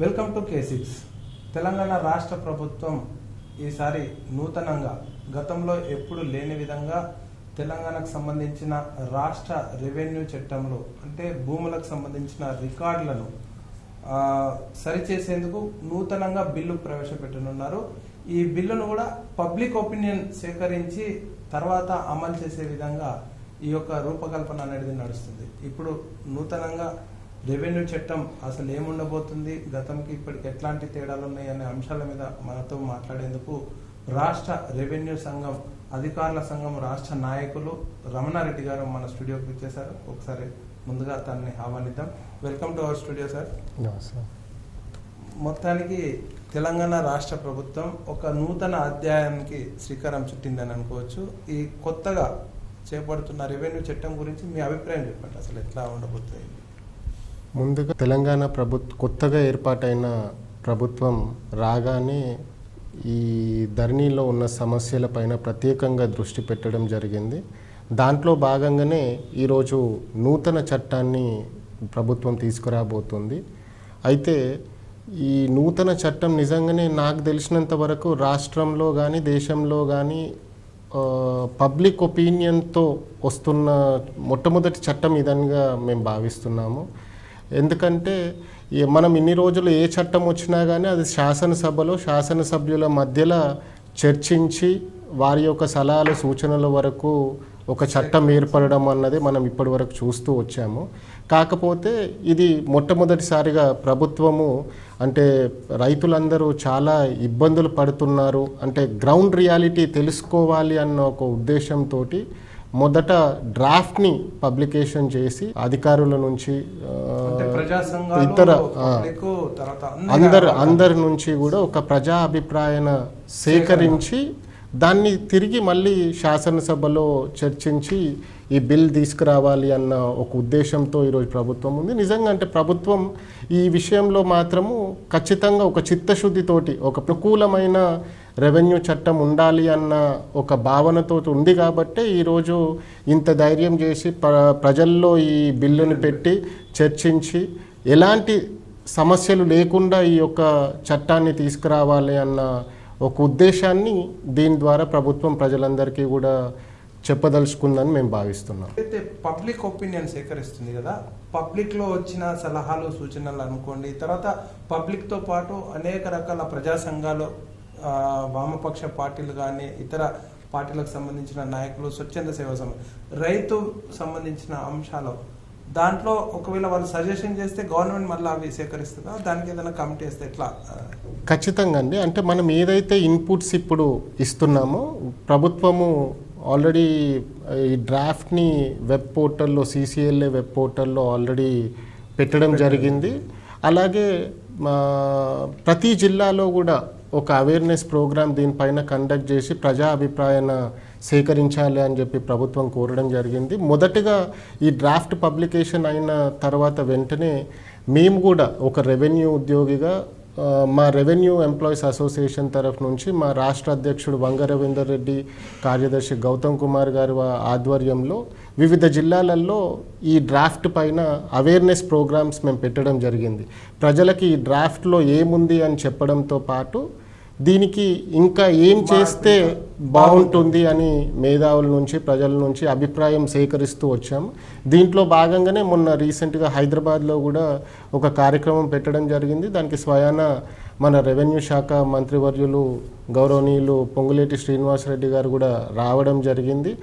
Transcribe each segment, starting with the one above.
Welcome to K6. Telangana రాష్ట్ర ప్రభుత్వం ఈసారి నూతనంగా గతంలో ఎప్పుడు లేని విధంగా తెలంగాణకు సంబంధించిన రాష్ట్ర రెవెన్యూ చట్టంలో అంటే భూములకు సంబంధించిన రికార్డులను సరిచేసేందుకు నూతనంగా బిల్లు ప్రవేశపెట్టనున్నారు. ఈ బిల్లును కూడా పబ్లిక్ ఒపీనియన్ సేకరించి తర్వాత అమలు చేసే విధంగా ఈ యొక్క రూపకల్పన అనేది నడుస్తుంది. ఇప్పుడు నూతనంగా రెవెన్యూ చట్టం అసలు ఏముండబోతుంది, గతంకి ఇప్పటికి ఎట్లాంటి తేడాలు ఉన్నాయి అనే అంశాల మీద మనతో మాట్లాడేందుకు రాష్ట్ర రెవెన్యూ సంఘం అధికారుల సంఘం రాష్ట్ర నాయకులు రమణారెడ్డి గారు మన స్టూడియోకి వచ్చేసారు. ఒకసారి ముందుగా తనని ఆహ్వానిద్దాం. Welcome to our studio sir. మొత్తానికి తెలంగాణ రాష్ట్ర ప్రభుత్వం ఒక నూతన అధ్యాయానికి శ్రీకారం చుట్టిందని అనుకోవచ్చు. ఈ కొత్తగా చేపడుతున్న రెవెన్యూ చట్టం గురించి మీ అభిప్రాయం చెప్పండి. అసలు ఎట్లా ఉండబోతుంది? ముందుగా తెలంగాణ కొత్తగా ఏర్పాటైన ప్రభుత్వం రాగానే ఈ ధరణిలో ఉన్న సమస్యలపైన ప్రత్యేకంగా దృష్టి పెట్టడం జరిగింది. దాంట్లో భాగంగానే ఈరోజు నూతన చట్టాన్ని ప్రభుత్వం తీసుకురాబోతుంది. అయితే ఈ నూతన చట్టం నిజంగానే నాకు తెలిసినంత వరకు రాష్ట్రంలో కానీ దేశంలో కానీ పబ్లిక్ ఒపీనియన్తో వస్తున్న మొట్టమొదటి చట్టం ఇదనిగా మేము భావిస్తున్నాము. ఎందుకంటే మనం ఇన్ని రోజులు ఏ చట్టం వచ్చినా కానీ అది శాసనసభ్యుల మధ్యలో చర్చించి వారి యొక్క సలహాలు సూచనల వరకు ఒక చట్టం ఏర్పడడం అన్నది మనం ఇప్పటి వరకు చూస్తూ వచ్చాము. కాకపోతే ఇది మొట్టమొదటిసారిగా ప్రభుత్వము అంటే రైతులందరూ చాలా ఇబ్బందులు పడుతున్నారు అంటే గ్రౌండ్ రియాలిటీ తెలుసుకోవాలి అన్న ఒక ఉద్దేశంతో మొదట డ్రాఫ్ట్ని పబ్లికేషన్ చేసి అధికారుల నుంచి ఇతర అందరి నుంచి కూడా ఒక ప్రజా అభిప్రాయాన్ని సేకరించి దాన్ని తిరిగి మళ్ళీ శాసనసభలో చర్చించి ఈ బిల్ తీసుకురావాలి అన్న ఒక ఉద్దేశంతో ఈరోజు ప్రభుత్వం ఉంది. నిజంగా అంటే ప్రభుత్వం ఈ విషయంలో మాత్రము ఖచ్చితంగా ఒక చిత్తశుద్ధితోటి ఒక అనుకూలమైన రెవెన్యూ చట్టం ఉండాలి అన్న ఒక భావనతో ఉంది కాబట్టే ఈరోజు ఇంత ధైర్యం చేసి ప్రజల్లో ఈ బిల్లుని పెట్టి చర్చించి ఎలాంటి సమస్యలు లేకుండా ఈ యొక్క చట్టాన్ని తీసుకురావాలి అన్న ఒక ఉద్దేశాన్ని దీని ద్వారా ప్రభుత్వం ప్రజలందరికీ కూడా చెప్పదలుచుకుందని మేము భావిస్తున్నాం. అయితే పబ్లిక్ ఒపీనియన్ సేకరిస్తుంది కదా, పబ్లిక్లో వచ్చిన సలహాలు సూచనలు అనుకోండి, తర్వాత పబ్లిక్తో పాటు అనేక రకాల ప్రజా సంఘాలు వామపక్ష పార్టీలు కానీ ఇతర పార్టీలకు సంబంధించిన నాయకులు స్వచ్ఛంద సేవా సంఘం రైతు సంబంధించిన అంశాలు దాంట్లో ఒకవేళ వాళ్ళు సజెషన్ చేస్తే గవర్నమెంట్ మళ్ళీ అవి సేకరిస్తుందా, దానికి ఏదైనా కమిటీ వేస్తే ఎట్లా? ఖచ్చితంగా అండి. అంటే మనం ఏదైతే ఇన్పుట్స్ ఇప్పుడు ఇస్తున్నామో ప్రభుత్వము ఆల్రెడీ ఈ డ్రాఫ్ట్ని వెబ్ పోర్టల్లో CCLA వెబ్ పోర్టల్లో ఆల్రెడీ పెట్టడం జరిగింది. అలాగే ప్రతి జిల్లాలో కూడా ఒక అవేర్నెస్ ప్రోగ్రామ్ దీనిపైన కండక్ట్ చేసి ప్రజా అభిప్రాయాన్ని సేకరించాలి అని చెప్పి ప్రభుత్వం కోరడం జరిగింది. మొదటగా ఈ డ్రాఫ్ట్ పబ్లికేషన్ అయిన తర్వాత వెంటనే మేము కూడా ఒక రెవెన్యూ ఉద్యోగిగా మా రెవెన్యూ ఎంప్లాయీస్ అసోసియేషన్ తరఫు నుంచి మా రాష్ట్ర అధ్యక్షుడు వంగ రవీందర్ రెడ్డి, కార్యదర్శి గౌతమ్ కుమార్ గారి ఆధ్వర్యంలో వివిధ జిల్లాలలో ఈ డ్రాఫ్ట్ పైన అవేర్నెస్ ప్రోగ్రామ్స్ మేము పెట్టడం జరిగింది. ప్రజలకి ఈ డ్రాఫ్ట్లో ఏముంది అని చెప్పడంతో పాటు దీనికి ఇంకా ఏం చేస్తే బాగుంటుంది అని మేధావుల నుంచి ప్రజల నుంచి అభిప్రాయం సేకరిస్తూ వచ్చాము. దీంట్లో భాగంగానే మొన్న రీసెంట్గా హైదరాబాద్లో కూడా ఒక కార్యక్రమం పెట్టడం జరిగింది. దానికి స్వయాన మన రెవెన్యూ శాఖ మంత్రివర్యులు గౌరవనీయులు పొంగులేటి శ్రీనివాసరెడ్డి గారు కూడా రావడం జరిగింది.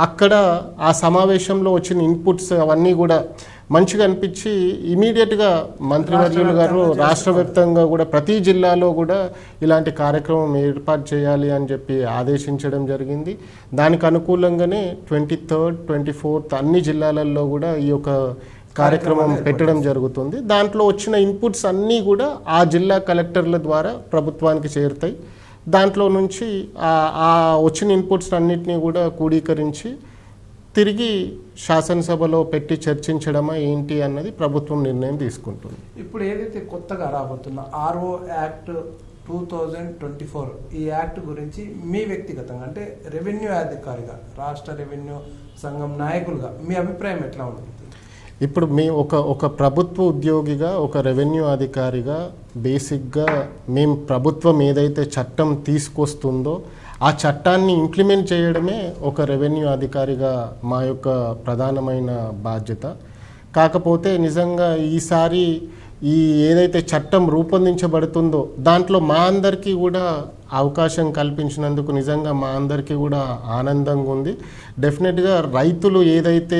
అక్కడ ఆ సమావేశంలో వచ్చిన ఇన్పుట్స్ అవన్నీ కూడా మంచిగా అనిపించి ఇమీడియట్గా మంత్రివర్యులు గారు రాష్ట్ర వ్యాప్తంగా కూడా ప్రతి జిల్లాలో కూడా ఇలాంటి కార్యక్రమం ఏర్పాటు చేయాలి అని చెప్పి ఆదేశించడం జరిగింది. దానికి అనుకూలంగానే 23rd, 24th అన్ని జిల్లాలలో కూడా ఈ యొక్క కార్యక్రమం పెట్టడం జరుగుతుంది. దాంట్లో వచ్చిన ఇన్పుట్స్ అన్నీ కూడా ఆ జిల్లా కలెక్టర్ల ద్వారా ప్రభుత్వానికి చేరుతాయి. దాంట్లో నుంచి ఆ వచ్చిన ఇన్పుట్స్ అన్నిటినీ కూడా కూడీకరించి తిరిగి శాసనసభలో పెట్టి చర్చించడమా ఏంటి అన్నది ప్రభుత్వం నిర్ణయం తీసుకుంటుంది. ఇప్పుడు ఏదైతే కొత్తగా రాబోతున్న RO Act 2024 ఈ యాక్ట్ గురించి మీ వ్యక్తిగతంగా అంటే రెవెన్యూ అధికారిగా రాష్ట్ర రెవెన్యూ సంఘం నాయకులుగా మీ అభిప్రాయం ఎట్లా ఉంటుంది? ఇప్పుడు ఒక ప్రభుత్వ ఉద్యోగిగా, ఒక రెవెన్యూ అధికారిగా బేసిక్గా మేము ప్రభుత్వం ఏదైతే చట్టం తీసుకొస్తుందో ఆ చట్టాన్ని ఇంప్లిమెంట్ చేయడమే ఒక రెవెన్యూ అధికారిగా మా యొక్క ప్రధానమైన బాధ్యత. కాకపోతే నిజంగా ఈసారి ఈ ఏదైతే చట్టం రూపొందించబడుతుందో దాంట్లో మా అందరికీ కూడా అవకాశం కల్పించినందుకు నిజంగా మా అందరికీ కూడా ఆనందంగా ఉంది. డెఫినెట్గా రైతులు ఏదైతే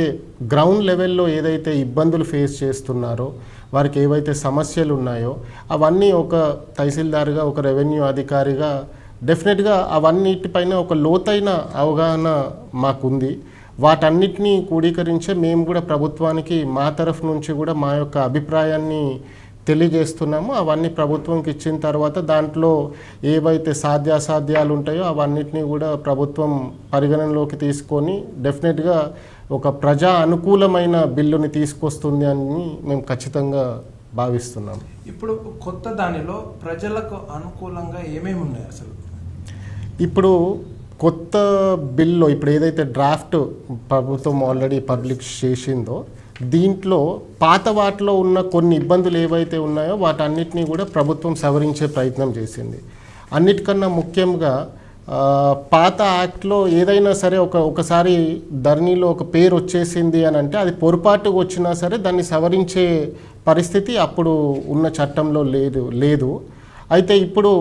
గ్రౌండ్ లెవెల్లో ఏదైతే ఇబ్బందులు ఫేస్ చేస్తున్నారో, వారికి ఏవైతే సమస్యలు ఉన్నాయో అవన్నీ ఒక తహసీల్దార్గా, ఒక రెవెన్యూ అధికారిగా డెఫినెట్గా అవన్నిటిపైన ఒక లోతైన అవగాహన మాకుంది. వాటన్నిటినీ కూడీకరించే మేము కూడా ప్రభుత్వానికి మా తరఫు నుంచి కూడా మా యొక్క అభిప్రాయాన్ని తెలియజేస్తున్నాము. అవన్నీ ప్రభుత్వంకి ఇచ్చిన తర్వాత దాంట్లో ఏవైతే సాధ్యాసాధ్యాలు ఉంటాయో అవన్నిటినీ కూడా ప్రభుత్వం పరిగణనలోకి తీసుకొని డెఫినెట్గా ఒక ప్రజా అనుకూలమైన బిల్లుని తీసుకొస్తుంది అని మేము ఖచ్చితంగా భావిస్తున్నాము. ఇప్పుడు కొత్త దానిలో ప్రజలకు అనుకూలంగా ఏమేమి ఉన్నాయి అసలు? ఇప్పుడు కొత్త బిల్లో ఇప్పుడు ఏదైతే డ్రాఫ్ట్ ప్రభుత్వం ఆల్రెడీ పబ్లిష్ చేసిందో దీంట్లో పాత వాటిలో ఉన్న కొన్ని ఇబ్బందులు ఏవైతే ఉన్నాయో వాటన్నిటినీ కూడా ప్రభుత్వం సవరించే ప్రయత్నం చేసింది. అన్నిటికన్నా ముఖ్యంగా పాత యాక్ట్లో ఏదైనా సరే ఒకసారి ధరణిలో ఒక పేరు వచ్చేసింది అని అంటే అది పొరపాటుగా వచ్చినా సరే దాన్ని సవరించే పరిస్థితి అప్పుడు ఉన్న చట్టంలో లేదు. అయితే ఇప్పుడు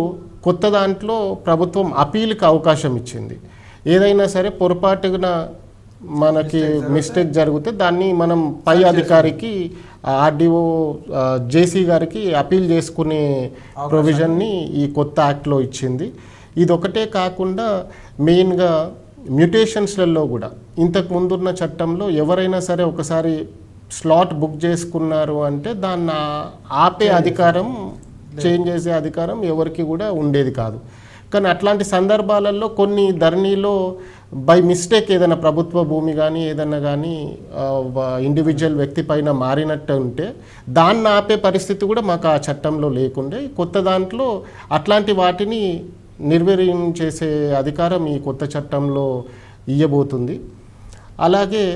కొత్త దాంట్లో ప్రభుత్వం అపీల్కి అవకాశం ఇచ్చింది. ఏదైనా సరే పొరపాటున మనకి మిస్టేక్ జరిగితే దాన్ని మనం పై అధికారికి ఆర్డీఓ జేసీ గారికి అపీల్ చేసుకునే ప్రొవిజన్ని ఈ కొత్త యాక్ట్లో ఇచ్చింది. ఇదొకటే కాకుండా మెయిన్గా మ్యూటేషన్స్లలో కూడా ఇంతకు ముందున్న చట్టంలో ఎవరైనా సరే ఒకసారి స్లాట్ బుక్ చేసుకున్నారు అంటే దాన్ని ఆపే అధికారం, చేంజ్ చేసే అధికారం ఎవరికి కూడా ఉండేది కాదు. కానీ అట్లాంటి సందర్భాలలో కొన్ని ధరణిలో బై మిస్టేక్ ఏదైనా ప్రభుత్వ భూమి కానీ ఏదైనా కానీ ఇండివిజువల్ వ్యక్తి పైన మారినట్టు ఉంటే దాన్ని ఆపే పరిస్థితి కూడా మాకు ఆ చట్టంలో లేకుండే. కొత్త దాంట్లో అట్లాంటి వాటిని నిర్వీర్యం చేసే అధికారం ఈ కొత్త చట్టంలో ఇవ్వబోతుంది. అలాగే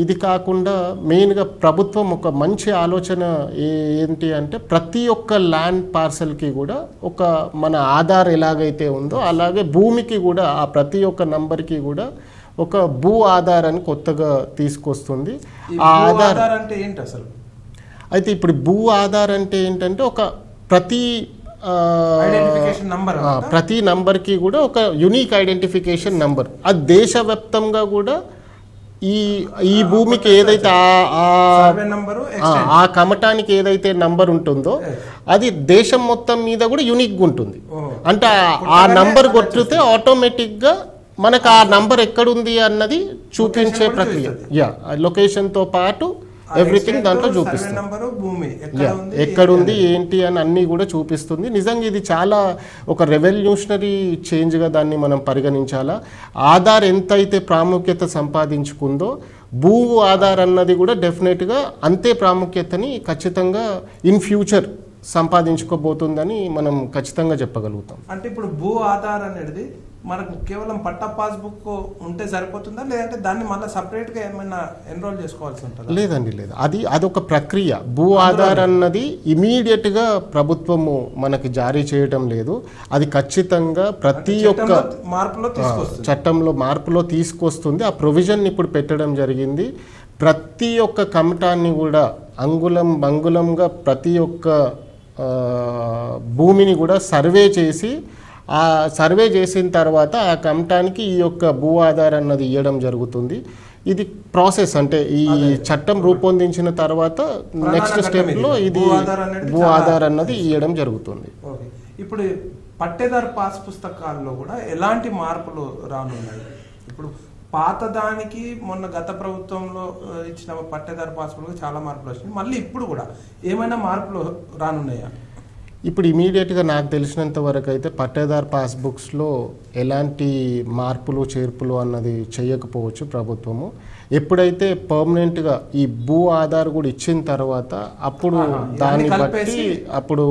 ఇది కాకుండా మెయిన్గా ప్రభుత్వం ఒక మంచి ఆలోచన ఏంటి అంటే ప్రతి ఒక్క ల్యాండ్ పార్సల్కి కూడా ఒక మన ఆధార్ ఎలాగైతే ఉందో అలాగే భూమికి కూడా ఆ ప్రతి ఒక్క నంబర్కి కూడా ఒక భూ ఆధార్ అని కొత్తగా తీసుకొస్తుంది. ఆ ఆధార్ అంటే ఏంటి అసలు? అయితే ఇప్పుడు భూ ఆధార్ అంటే ఏంటంటే ఒక ప్రతి నంబర్కి కూడా ఒక యూనిక్ ఐడెంటిఫికేషన్ నంబర్. అది దేశవ్యాప్తంగా కూడా ఈ భూమికి ఏదైతే ఆ కమటానికి ఏదైతే నంబర్ ఉంటుందో అది దేశం మొత్తం మీద కూడా యూనిక్గా ఉంటుంది. అంటే ఆ నంబర్ కొట్టితే ఆటోమేటిక్గా మనకు ఆ నంబర్ ఎక్కడుంది అన్నది చూపించే ప్రక్రియ. లొకేషన్తో పాటు ఎవ్రీథింగ్ దాంట్లో చూపిస్తుంది, ఎక్కడుంది ఏంటి అని అన్నీ కూడా చూపిస్తుంది. నిజంగా ఇది చాలా ఒక రెవల్యూషనరీ చేంజ్గా దాన్ని మనం పరిగణించాలా. ఆధార్ ఎంతైతే ప్రాముఖ్యత సంపాదించుకుందో భూ ఆధార్ అన్నది కూడా డెఫినెట్గా అంతే ప్రాముఖ్యతని ఖచ్చితంగా ఇన్ ఫ్యూచర్ సంపాదించుకోబోతుందని మనం ఖచ్చితంగా చెప్పగలుగుతాం. అంటే ఇప్పుడు భూ ఆధార్ అనేది మనకు కేవలం పట్టా పాస్బుక్ ఉంటే సరిపోతుందా, లేదంటే దాన్ని మళ్ళీ సపరేట్గా ఏమైనా ఎన్రోల్ చేసుకోవాల్సి ఉంటుందా? లేదండి, లేదు. అదొక ప్రక్రియ. భూ ఆధార్ అన్నది ఇమీడియట్గా ప్రభుత్వము మనకి జారీ చేయటం లేదు. అది ఖచ్చితంగా ప్రతి ఒక్క చట్టంలో మార్పులో తీసుకొస్తుంది. ఆ ప్రొవిజన్ ఇప్పుడు పెట్టడం జరిగింది. ప్రతి ఒక్క కమటాన్ని కూడా అంగుళంగా ప్రతి ఒక్క భూమిని కూడా సర్వే చేసి ఆ సర్వే చేసిన తర్వాత ఆ కమటానికి ఈ యొక్క భూ ఆధార్ అన్నది ఇవ్వడం జరుగుతుంది. ఇది ప్రాసెస్. అంటే ఈ చట్టం రూపొందించిన తర్వాత నెక్స్ట్ స్టెప్లో ఇది భూ ఆధార్ అన్నది ఇవ్వడం జరుగుతుంది. ఇప్పుడు పట్టేదారు పాస్ పుస్తకాల్లో కూడా ఎలాంటి మార్పులు రానున్నాయి? ఇప్పుడు పాతదానికి మొన్న గత ప్రభుత్వంలో ఇచ్చిన పట్టేదారు పాస్బుక్ చాలా మార్పులు వచ్చినాయి. మళ్ళీ ఇప్పుడు కూడా ఏమైనా మార్పులు రానున్నాయా? ఇప్పుడు ఇమీడియట్గా నాకు తెలిసినంత వరకు అయితే పట్టేదార్ పాస్బుక్స్లో ఎలాంటి మార్పులు చేర్పులు అన్నది చేయకపోవచ్చు ప్రభుత్వము. ఎప్పుడైతే పర్మనెంట్గా ఈ భూ ఆధార్ కూడా ఇచ్చిన తర్వాత అప్పుడు దాన్ని బట్టి అప్పుడు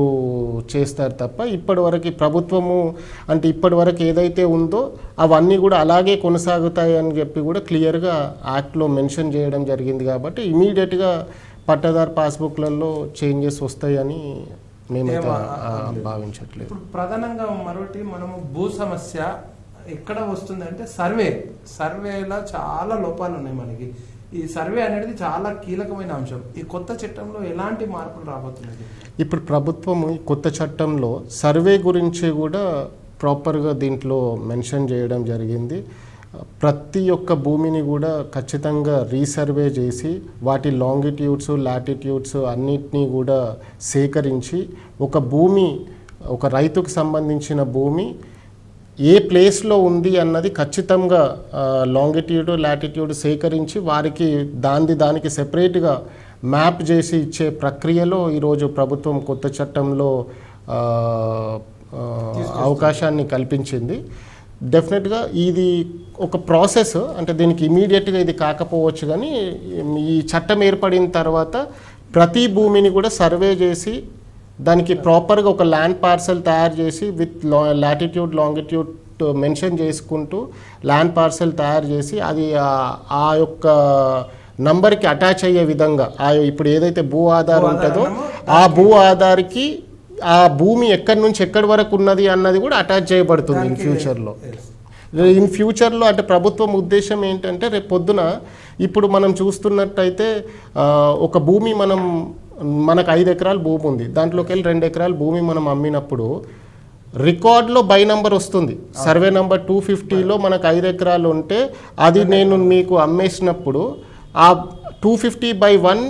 చేస్తారు తప్ప ఇప్పటివరకు ప్రభుత్వము అంటే ఇప్పటివరకు ఏదైతే ఉందో అవన్నీ కూడా అలాగే కొనసాగుతాయి అని చెప్పి కూడా క్లియర్గా యాక్ట్లో మెన్షన్ చేయడం జరిగింది. కాబట్టి ఇమీడియట్గా పట్టాదారు పాస్బుక్లలో చేంజెస్ వస్తాయని మేమైతే భావించట్లేదు. ఇప్పుడు ప్రధానంగా మరొకటి మనము భూ సమస్య ఎక్కడ వస్తుంది అంటే సర్వేలో చాలా లోపాలు ఉన్నాయి మనకి. ఈ సర్వే అనేది చాలా కీలకమైన అంశం. ఈ కొత్త చట్టంలో ఎలాంటి మార్పులు రాబోతున్నాయి? ఇప్పుడు ప్రభుత్వం ఈ కొత్త చట్టంలో సర్వే గురించి కూడా ప్రాపర్గా దీంట్లో మెన్షన్ చేయడం జరిగింది. ప్రతి ఒక్క భూమిని కూడా ఖచ్చితంగా రీసర్వే చేసి వాటి లాంగిట్యూడ్స్ లాటిట్యూడ్స్ అన్నిటినీ కూడా సేకరించి ఒక రైతుకు సంబంధించిన భూమి ఏ ప్లేస్లో ఉంది అన్నది ఖచ్చితంగా లాంగిట్యూడ్ లాటిట్యూడ్ సేకరించి వారికి దానికి సెపరేట్గా మ్యాప్ చేసి ఇచ్చే ప్రక్రియలో ఈరోజు ప్రభుత్వం కొత్త చట్టంలో అవకాశాన్ని కల్పించింది. డెఫినెట్గా ఇది ఒక ప్రాసెస్, అంటే దీనికి ఇమీడియట్గా ఇది కాకపోవచ్చు, కానీ ఈ చట్టం ఏర్పడిన తర్వాత ప్రతి భూమిని కూడా సర్వే చేసి దానికి ప్రాపర్గా ఒక ల్యాండ్ పార్సల్ తయారు చేసి విత్ లాటిట్యూడ్ లాంగిట్యూడ్ మెన్షన్ చేసుకుంటూ ల్యాండ్ పార్సల్ తయారు చేసి అది ఆ యొక్క నంబర్కి అటాచ్ అయ్యే విధంగా ఇప్పుడు ఏదైతే భూ ఆధార్ ఉంటుందో ఆ భూ ఆధార్కి ఆ భూమి ఎక్కడి నుంచి ఎక్కడి వరకు ఉన్నది అన్నది కూడా అటాచ్ చేయబడుతుంది ఇన్ ఫ్యూచర్లో. అంటే ప్రభుత్వం ఉద్దేశం ఏంటంటే రేపు పొద్దున ఇప్పుడు మనం చూస్తున్నట్టయితే ఒక భూమి మనకు 5 ఎకరాల భూమి ఉంది, దాంట్లోకి వెళ్ళి 2 ఎకరాల భూమి మనం అమ్మినప్పుడు రికార్డులో బై నంబర్ వస్తుంది. సర్వే నంబర్ 250లో మనకు 5 ఎకరాలు ఉంటే అది నేను మీకు అమ్మేసినప్పుడు ఆ 250/1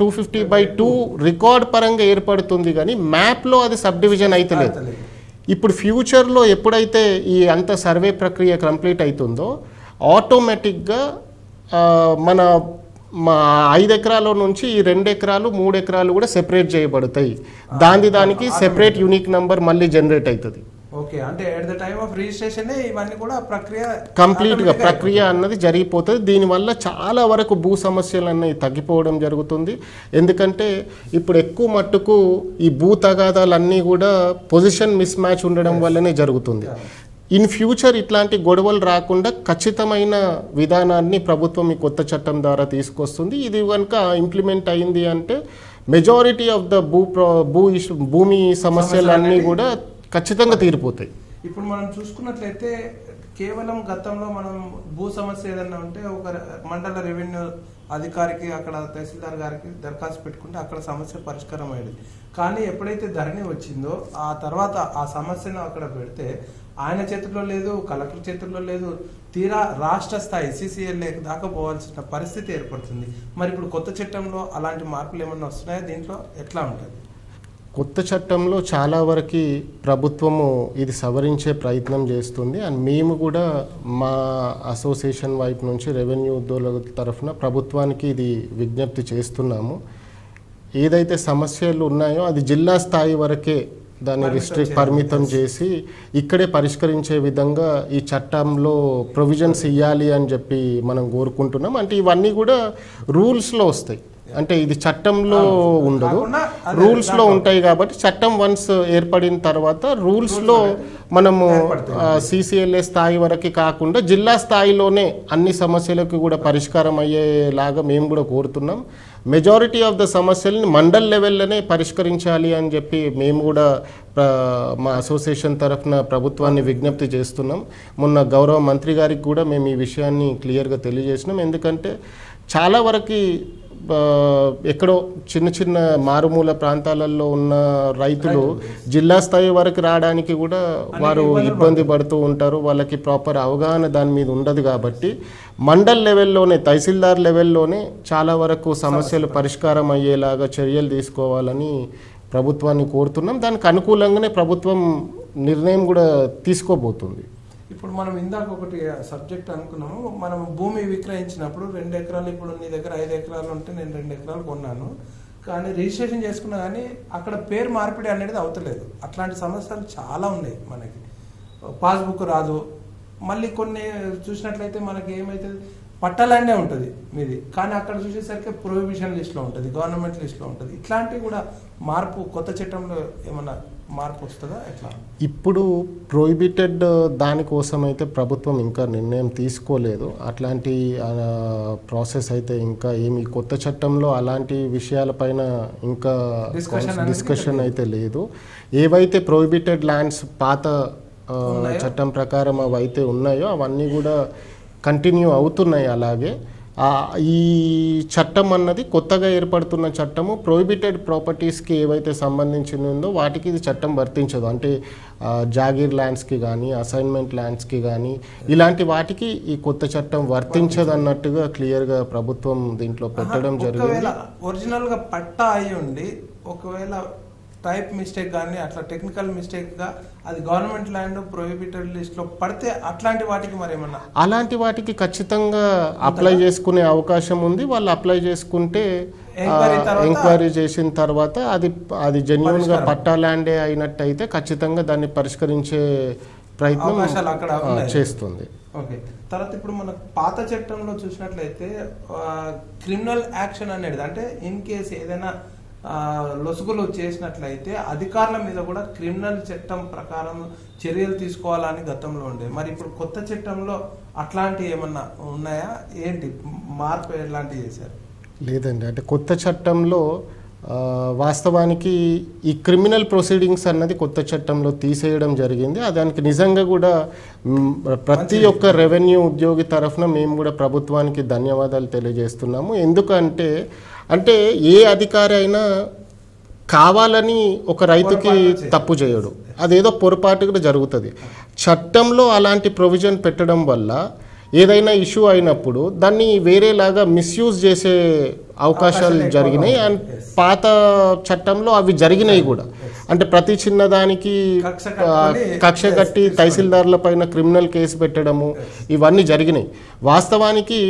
250/2 రికార్డ్ పరంగా ఏర్పడుతుంది, కానీ మ్యాప్లో అది సబ్ డివిజన్ అయితే లేదు. ఇప్పుడు ఫ్యూచర్లో ఎప్పుడైతే ఈ అంత సర్వే ప్రక్రియ కంప్లీట్ అవుతుందో ఆటోమేటిక్గా మా 5 ఎకరాల నుంచి ఈ 2 ఎకరాలు 3 ఎకరాలు కూడా సెపరేట్ చేయబడతాయి. దానికి సెపరేట్ యూనిక్ నంబర్ మళ్ళీ జనరేట్ అవుతుంది. ఓకే, అంటే at the time of registration ఇవన్నీ కూడా కంప్లీట్గా ప్రక్రియ అన్నది జరిగిపోతుంది. దీనివల్ల చాలా వరకు భూ సమస్యలు అన్నవి తగ్గిపోవడం జరుగుతుంది. ఎందుకంటే ఇప్పుడు ఎక్కువ మట్టుకు ఈ భూ తగాదాలన్నీ కూడా పొజిషన్ మిస్ మ్యాచ్ ఉండడం వల్లనే జరుగుతుంది. ఇన్ ఫ్యూచర్ ఇట్లాంటి గొడవలు రాకుండా ఖచ్చితమైన విధానాన్ని ప్రభుత్వం ఈ కొత్త చట్టం ద్వారా తీసుకొస్తుంది. ఇది కనుక ఇంప్లిమెంట్ అయింది అంటే మెజారిటీ ఆఫ్ ద భూమి సమస్యలన్నీ కూడా ఖచ్చితంగా తీరిపోతాయి. ఇప్పుడు మనం చూసుకున్నట్లయితే కేవలం గతంలో మనం భూ సమస్య ఏదన్నా ఉంటే ఒక మండల రెవెన్యూ అధికారికి అక్కడ తహసీల్దార్ గారికి దరఖాస్తు పెట్టుకుంటే అక్కడ సమస్య పరిష్కారం అయ్యేది. కానీ ఎప్పుడైతే ధరణి వచ్చిందో ఆ తర్వాత ఆ సమస్యను అక్కడ పెడితే ఆయన చేతుల్లో లేదు, కలెక్టర్ చేతుల్లో లేదు, తీరా రాష్ట్ర స్థాయి CCLA దాకా పోవాల్సిన పరిస్థితి ఏర్పడుతుంది. మరి ఇప్పుడు కొత్త చట్టంలో అలాంటి మార్పులు ఏమన్నా వస్తున్నాయా? దీంట్లో ఎట్లా ఉంటుంది? కొత్త చట్టంలో చాలా వరకు ప్రభుత్వము ఇది సవరించే ప్రయత్నం చేస్తుంది. అండ్ మేము కూడా మా అసోసియేషన్ వైపు నుంచి రెవెన్యూ ఉద్యోగుల తరఫున ప్రభుత్వానికి ఇది విజ్ఞప్తి చేస్తున్నాము. ఏదైతే సమస్యలు ఉన్నాయో అది జిల్లా స్థాయి వరకే దాన్ని పరిమితం చేసి ఇక్కడే పరిష్కరించే విధంగా ఈ చట్టంలో ప్రొవిజన్స్ ఇవ్వాలి అని చెప్పి మనం కోరుకుంటున్నాం. అంటే ఇవన్నీ కూడా రూల్స్లో వస్తాయి, అంటే ఇది చట్టంలో ఉండదు, రూల్స్లో ఉంటాయి. కాబట్టి చట్టం వన్స్ ఏర్పడిన తర్వాత రూల్స్లో మనము CCLA స్థాయి వరకు కాకుండా జిల్లా స్థాయిలోనే అన్ని సమస్యలకు కూడా పరిష్కారం అయ్యేలాగా మేము కూడా కోరుతున్నాం. మెజారిటీ ఆఫ్ ద సమస్యలని మండల్ లెవెల్లోనే పరిష్కరించాలి అని చెప్పి మేము కూడా మా అసోసియేషన్ తరఫున ప్రభుత్వాన్ని విజ్ఞప్తి చేస్తున్నాం. మొన్న గౌరవ మంత్రి గారికి కూడా మేము ఈ విషయాన్ని క్లియర్గా తెలియజేసినాం. ఎందుకంటే చాలా వరకు ఎక్కడో చిన్న మారుమూల ప్రాంతాలలో ఉన్న రైతులు జిల్లా స్థాయి వరకు రావడానికి కూడా వారు ఇబ్బంది పడుతూ ఉంటారు. వాళ్ళకి ప్రాపర్ అవగాహన దాని మీద ఉండదు. కాబట్టి మండల్ లెవెల్లోనే తహసీల్దార్ లెవెల్లోనే చాలా వరకు సమస్యలు పరిష్కారం అయ్యేలాగా చర్యలు తీసుకోవాలని ప్రభుత్వాన్ని కోరుతున్నాం. దానికి అనుకూలంగానే ప్రభుత్వం నిర్ణయం కూడా తీసుకోబోతుంది. ఇప్పుడు మనం ఇందాక ఒకటి సబ్జెక్ట్ అనుకున్నాము, మనం భూమి విక్రయించినప్పుడు 2 ఎకరాలు, ఇప్పుడు నీ దగ్గర 5 ఎకరాలు ఉంటే నేను 2 ఎకరాలు కొన్నాను, కానీ రిజిస్ట్రేషన్ చేసుకున్నా కానీ అక్కడ పేరు మార్పిడి అనేది అవుతలేదు. అట్లాంటి సమస్యలు చాలా ఉన్నాయి. మనకి పాస్బుక్ రాదు. మళ్ళీ కొన్ని చూసినట్లయితే మనకి ఏమైతుంది, పట్టాలనే ఉంటుంది మీది, కానీ అక్కడ చూసేసరికి ప్రొహిబిషన్ లిస్ట్లో ఉంటుంది, గవర్నమెంట్ లిస్ట్లో ఉంటుంది. ఇట్లాంటివి కూడా మార్పు కొత్త చట్టంలో ఏమన్నా మార్పు వస్తుందా ఎట్లా? ఇప్పుడు ప్రొహిబిటెడ్ దానికోసం అయితే ప్రభుత్వం ఇంకా నిర్ణయం తీసుకోలేదు. అట్లాంటి ప్రాసెస్ అయితే ఇంకా ఏమి కొత్త చట్టంలో అలాంటి విషయాలపైన ఇంకా డిస్కషన్ అయితే లేదు. ఏవైతే ప్రొహిబిటెడ్ ల్యాండ్స్ పాత చట్టం ప్రకారం అవైతే ఉన్నాయో అవన్నీ కూడా కంటిన్యూ అవుతున్నాయి. అలాగే ఈ చట్టం అన్నది కొత్తగా ఏర్పడుతున్న చట్టము ప్రొహిబిటెడ్ ప్రాపర్టీస్కి ఏవైతే సంబంధించి ఉందో వాటికి ఇది చట్టం వర్తించదు. అంటే జాగీర్ ల్యాండ్స్కి కానీ అసైన్మెంట్ ల్యాండ్స్కి కానీ ఇలాంటి వాటికి ఈ కొత్త చట్టం వర్తించదు అన్నట్టుగా క్లియర్గా ప్రభుత్వం దీంట్లో పెట్టడం జరిగింది. ఒరిజినల్గా పట్టా అయి ఉండి ఒకవేళ టైప్ మిస్టేక్ కానీ అట్లా టెక్నికల్ మిస్టేక్గా అది గవర్నమెంట్ ల్యాండ్ ప్రొహిబిటెడ్ లిస్ట్లో పడితే అట్లాంటి వాటికి మరి ఏమన్నా అలాంటి వాటికి ఖచ్చితంగా అప్లై చేసుకునే అవకాశం ఉంది. వాళ్ళు అప్లై చేసుకుంటే ఎంక్వైరీ చేసిన తర్వాత అది జెన్యూన్గా పట్టా ల్యాండే అయినట్టయితే ఖచ్చితంగా దాన్ని పరిష్కరించే ప్రయత్నం చేస్తుంది. ఓకే, తర్వాత ఇప్పుడు మన పాత చట్టంలో చూసినట్లయితే క్రిమినల్ యాక్షన్ అనేది అంటే ఇన్ కేసు ఏదైనా లొసుగులు చేసినట్లయితే అధికారుల మీద కూడా క్రిమినల్ చట్టం ప్రకారం చర్యలు తీసుకోవాలని గతంలో ఉండే. మరి ఇప్పుడు కొత్త చట్టంలో అట్లాంటివి ఏమన్నా ఉన్నాయా? ఏంటి మార్పు ఎలాంటివి చేశారు? లేదండి, అంటే కొత్త చట్టంలో వాస్తవానికి ఈ క్రిమినల్ ప్రొసీడింగ్స్ అన్నది కొత్త చట్టంలో తీసేయడం జరిగింది. దానికి నిజంగా కూడా ప్రతి ఒక్క రెవెన్యూ ఉద్యోగి తరఫున మేము కూడా ప్రభుత్వానికి ధన్యవాదాలు తెలియజేస్తున్నాము. ఎందుకంటే ఏ అధికారి అయినా కావాలని ఒక రైతుకి తప్పు చేయడు, అదేదో పొరపాటుగా జరుగుతుంది. చట్టంలో అలాంటి ప్రొవిజన్ పెట్టడం వల్ల ఏదైనా ఇష్యూ అయినప్పుడు దాన్ని వేరేలాగా మిస్యూజ్ చేసే అవకాశాలు జరిగినాయి. అండ్ పాత చట్టంలో అవి జరిగినాయి కూడా. అంటే ప్రతి చిన్నదానికి కక్ష కట్టి తహసీల్దార్ల పైన క్రిమినల్ కేసు పెట్టడము ఇవన్నీ జరిగినాయి. వాస్తవానికి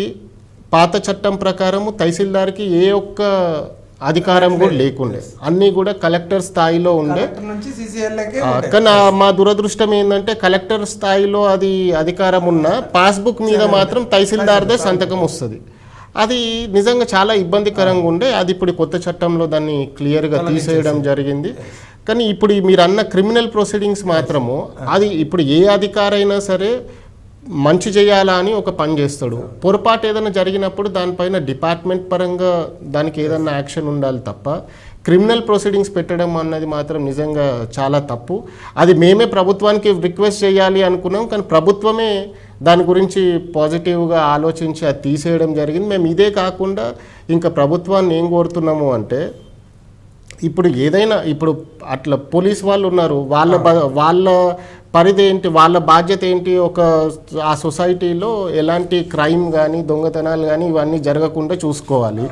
పాత చట్టం ప్రకారము తహసీల్దార్కి ఏ ఒక్క అధికారం కూడా లేకుండే, అన్నీ కూడా కలెక్టర్ స్థాయిలో ఉండే. కానీ మా దురదృష్టం ఏంటంటే కలెక్టర్ స్థాయిలో అది అధికారం ఉన్న పాస్బుక్ మీద మాత్రం తహసీల్దార్దే సంతకం వస్తుంది. అది నిజంగా చాలా ఇబ్బందికరంగా ఉండే. అది ఇప్పుడు కొత్త చట్టంలో దాన్ని క్లియర్గా తీసేయడం జరిగింది. కానీ ఇప్పుడు మీరు అన్న క్రిమినల్ ప్రొసీడింగ్స్ మాత్రము అది ఇప్పుడు ఏ అధికారైనా సరే మంచి చేయాలా అని ఒక పని చేస్తాడు. పొరపాటు ఏదైనా జరిగినప్పుడు దానిపైన డిపార్ట్మెంట్ పరంగా దానికి ఏదైనా యాక్షన్ ఉండాలి తప్ప క్రిమినల్ ప్రొసీడింగ్స్ పెట్టడం అన్నది మాత్రం నిజంగా చాలా తప్పు. అది మేమే ప్రభుత్వానికి రిక్వెస్ట్ చేయాలి అనుకున్నాం, కానీ ప్రభుత్వమే దాని గురించి పాజిటివ్గా ఆలోచించి అది తీసేయడం జరిగింది. మేము ఇదే కాకుండా ఇంకా ప్రభుత్వాన్ని ఏం కోరుతున్నాము అంటే ఇప్పుడు ఏదైనా ఇప్పుడు అట్లా పోలీస్ వాళ్ళు ఉన్నారు, వాళ్ళ పరిధి ఏంటి, వాళ్ళ బాధ్యత ఏంటి, ఆ సొసైటీలో ఎలాంటి క్రైమ్ కానీ దొంగతనాలు కానీ ఇవన్నీ జరగకుండా చూసుకోవాలి.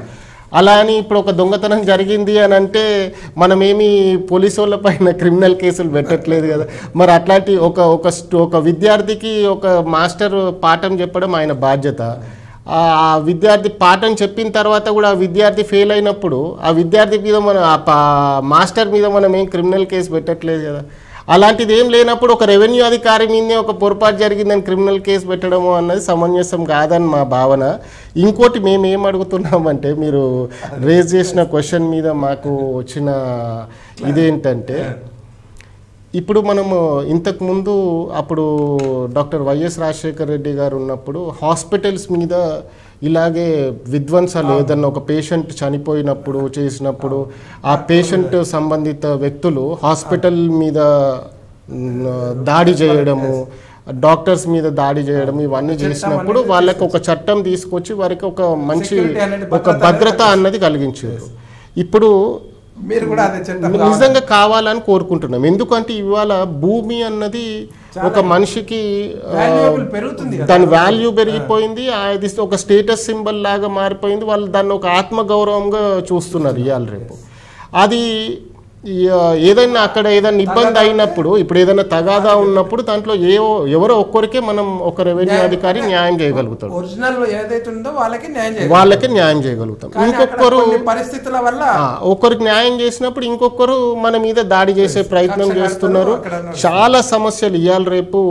అలా అని ఇప్పుడు ఒక దొంగతనం జరిగింది అని అంటే మనమేమి పోలీసు వాళ్ళ పైన క్రిమినల్ కేసులు పెట్టట్లేదు కదా. మరి అట్లాంటి ఒక విద్యార్థికి ఒక మాస్టర్ పాఠం చెప్పడం ఆయన బాధ్యత. ఆ విద్యార్థి పాఠం చెప్పిన తర్వాత కూడా ఆ విద్యార్థి ఫెయిల్ అయినప్పుడు ఆ విద్యార్థి మీద మాస్టర్ మీద మనం ఏం క్రిమినల్ కేసు పెట్టట్లేదు కదా. అలాంటిది ఏం లేనప్పుడు ఒక రెవెన్యూ అధికారి మీదనే ఒక పొరపాటు జరిగిందని క్రిమినల్ కేసు పెట్టడము అన్నది సమంజసం కాదని మా భావన. ఇంకోటి మేము ఏం అడుగుతున్నామంటే మీరు రేజ్ చేసిన క్వశ్చన్ మీద మాకు వచ్చిన ఇదేంటంటే ఇప్పుడు మనము ఇంతకుముందు అప్పుడు డాక్టర్ వైఎస్ రాజశేఖర రెడ్డి గారు ఉన్నప్పుడు హాస్పిటల్స్ మీద ఇలాగే విధ్వంసాలు ఏదన్నా ఒక పేషెంట్ చనిపోయినప్పుడు చేసినప్పుడు ఆ పేషెంట్ సంబంధిత వ్యక్తులు హాస్పిటల్ మీద దాడి చేయడము, డాక్టర్స్ మీద దాడి చేయడం ఇవన్నీ చేసినప్పుడు వాళ్ళకి ఒక చట్టం తీసుకొచ్చి వారికి ఒక మంచి ఒక భద్రత అన్నది కలిగించారు. ఇప్పుడు మీరు కూడా అదే చట్టం నిజంగా కావాలని కోరుకుంటున్నాం. ఎందుకంటే ఇవాళ భూమి అన్నది ఒక మనిషికి దాని వాల్యూ పెరిగిపోయింది, అది ఒక స్టేటస్ సింబల్ లాగా మారిపోయింది. వాళ్ళు దాన్ని ఒక ఆత్మగౌరవంగా చూస్తున్నారు ఇవాళ రేపు. అది ఏదైనా అక్కడ ఏదైనా ఇబ్బంది అయినప్పుడు ఇప్పుడు ఏదైనా తగాదా ఉన్నప్పుడు దాంట్లో ఎవరో ఒక్కరికే మనం ఒక రెవెన్యూ అధికారి న్యాయం చేయగలుగుతాం, వాళ్ళకి న్యాయం చేయగలుగుతాం. ఇంకొకరు పరిస్థితుల వల్ల ఒకరికి న్యాయం చేసినప్పుడు ఇంకొకరు మన మీద దాడి చేసే ప్రయత్నం చేస్తున్నారు. చాలా సమస్యలు ఇవాళ రేపు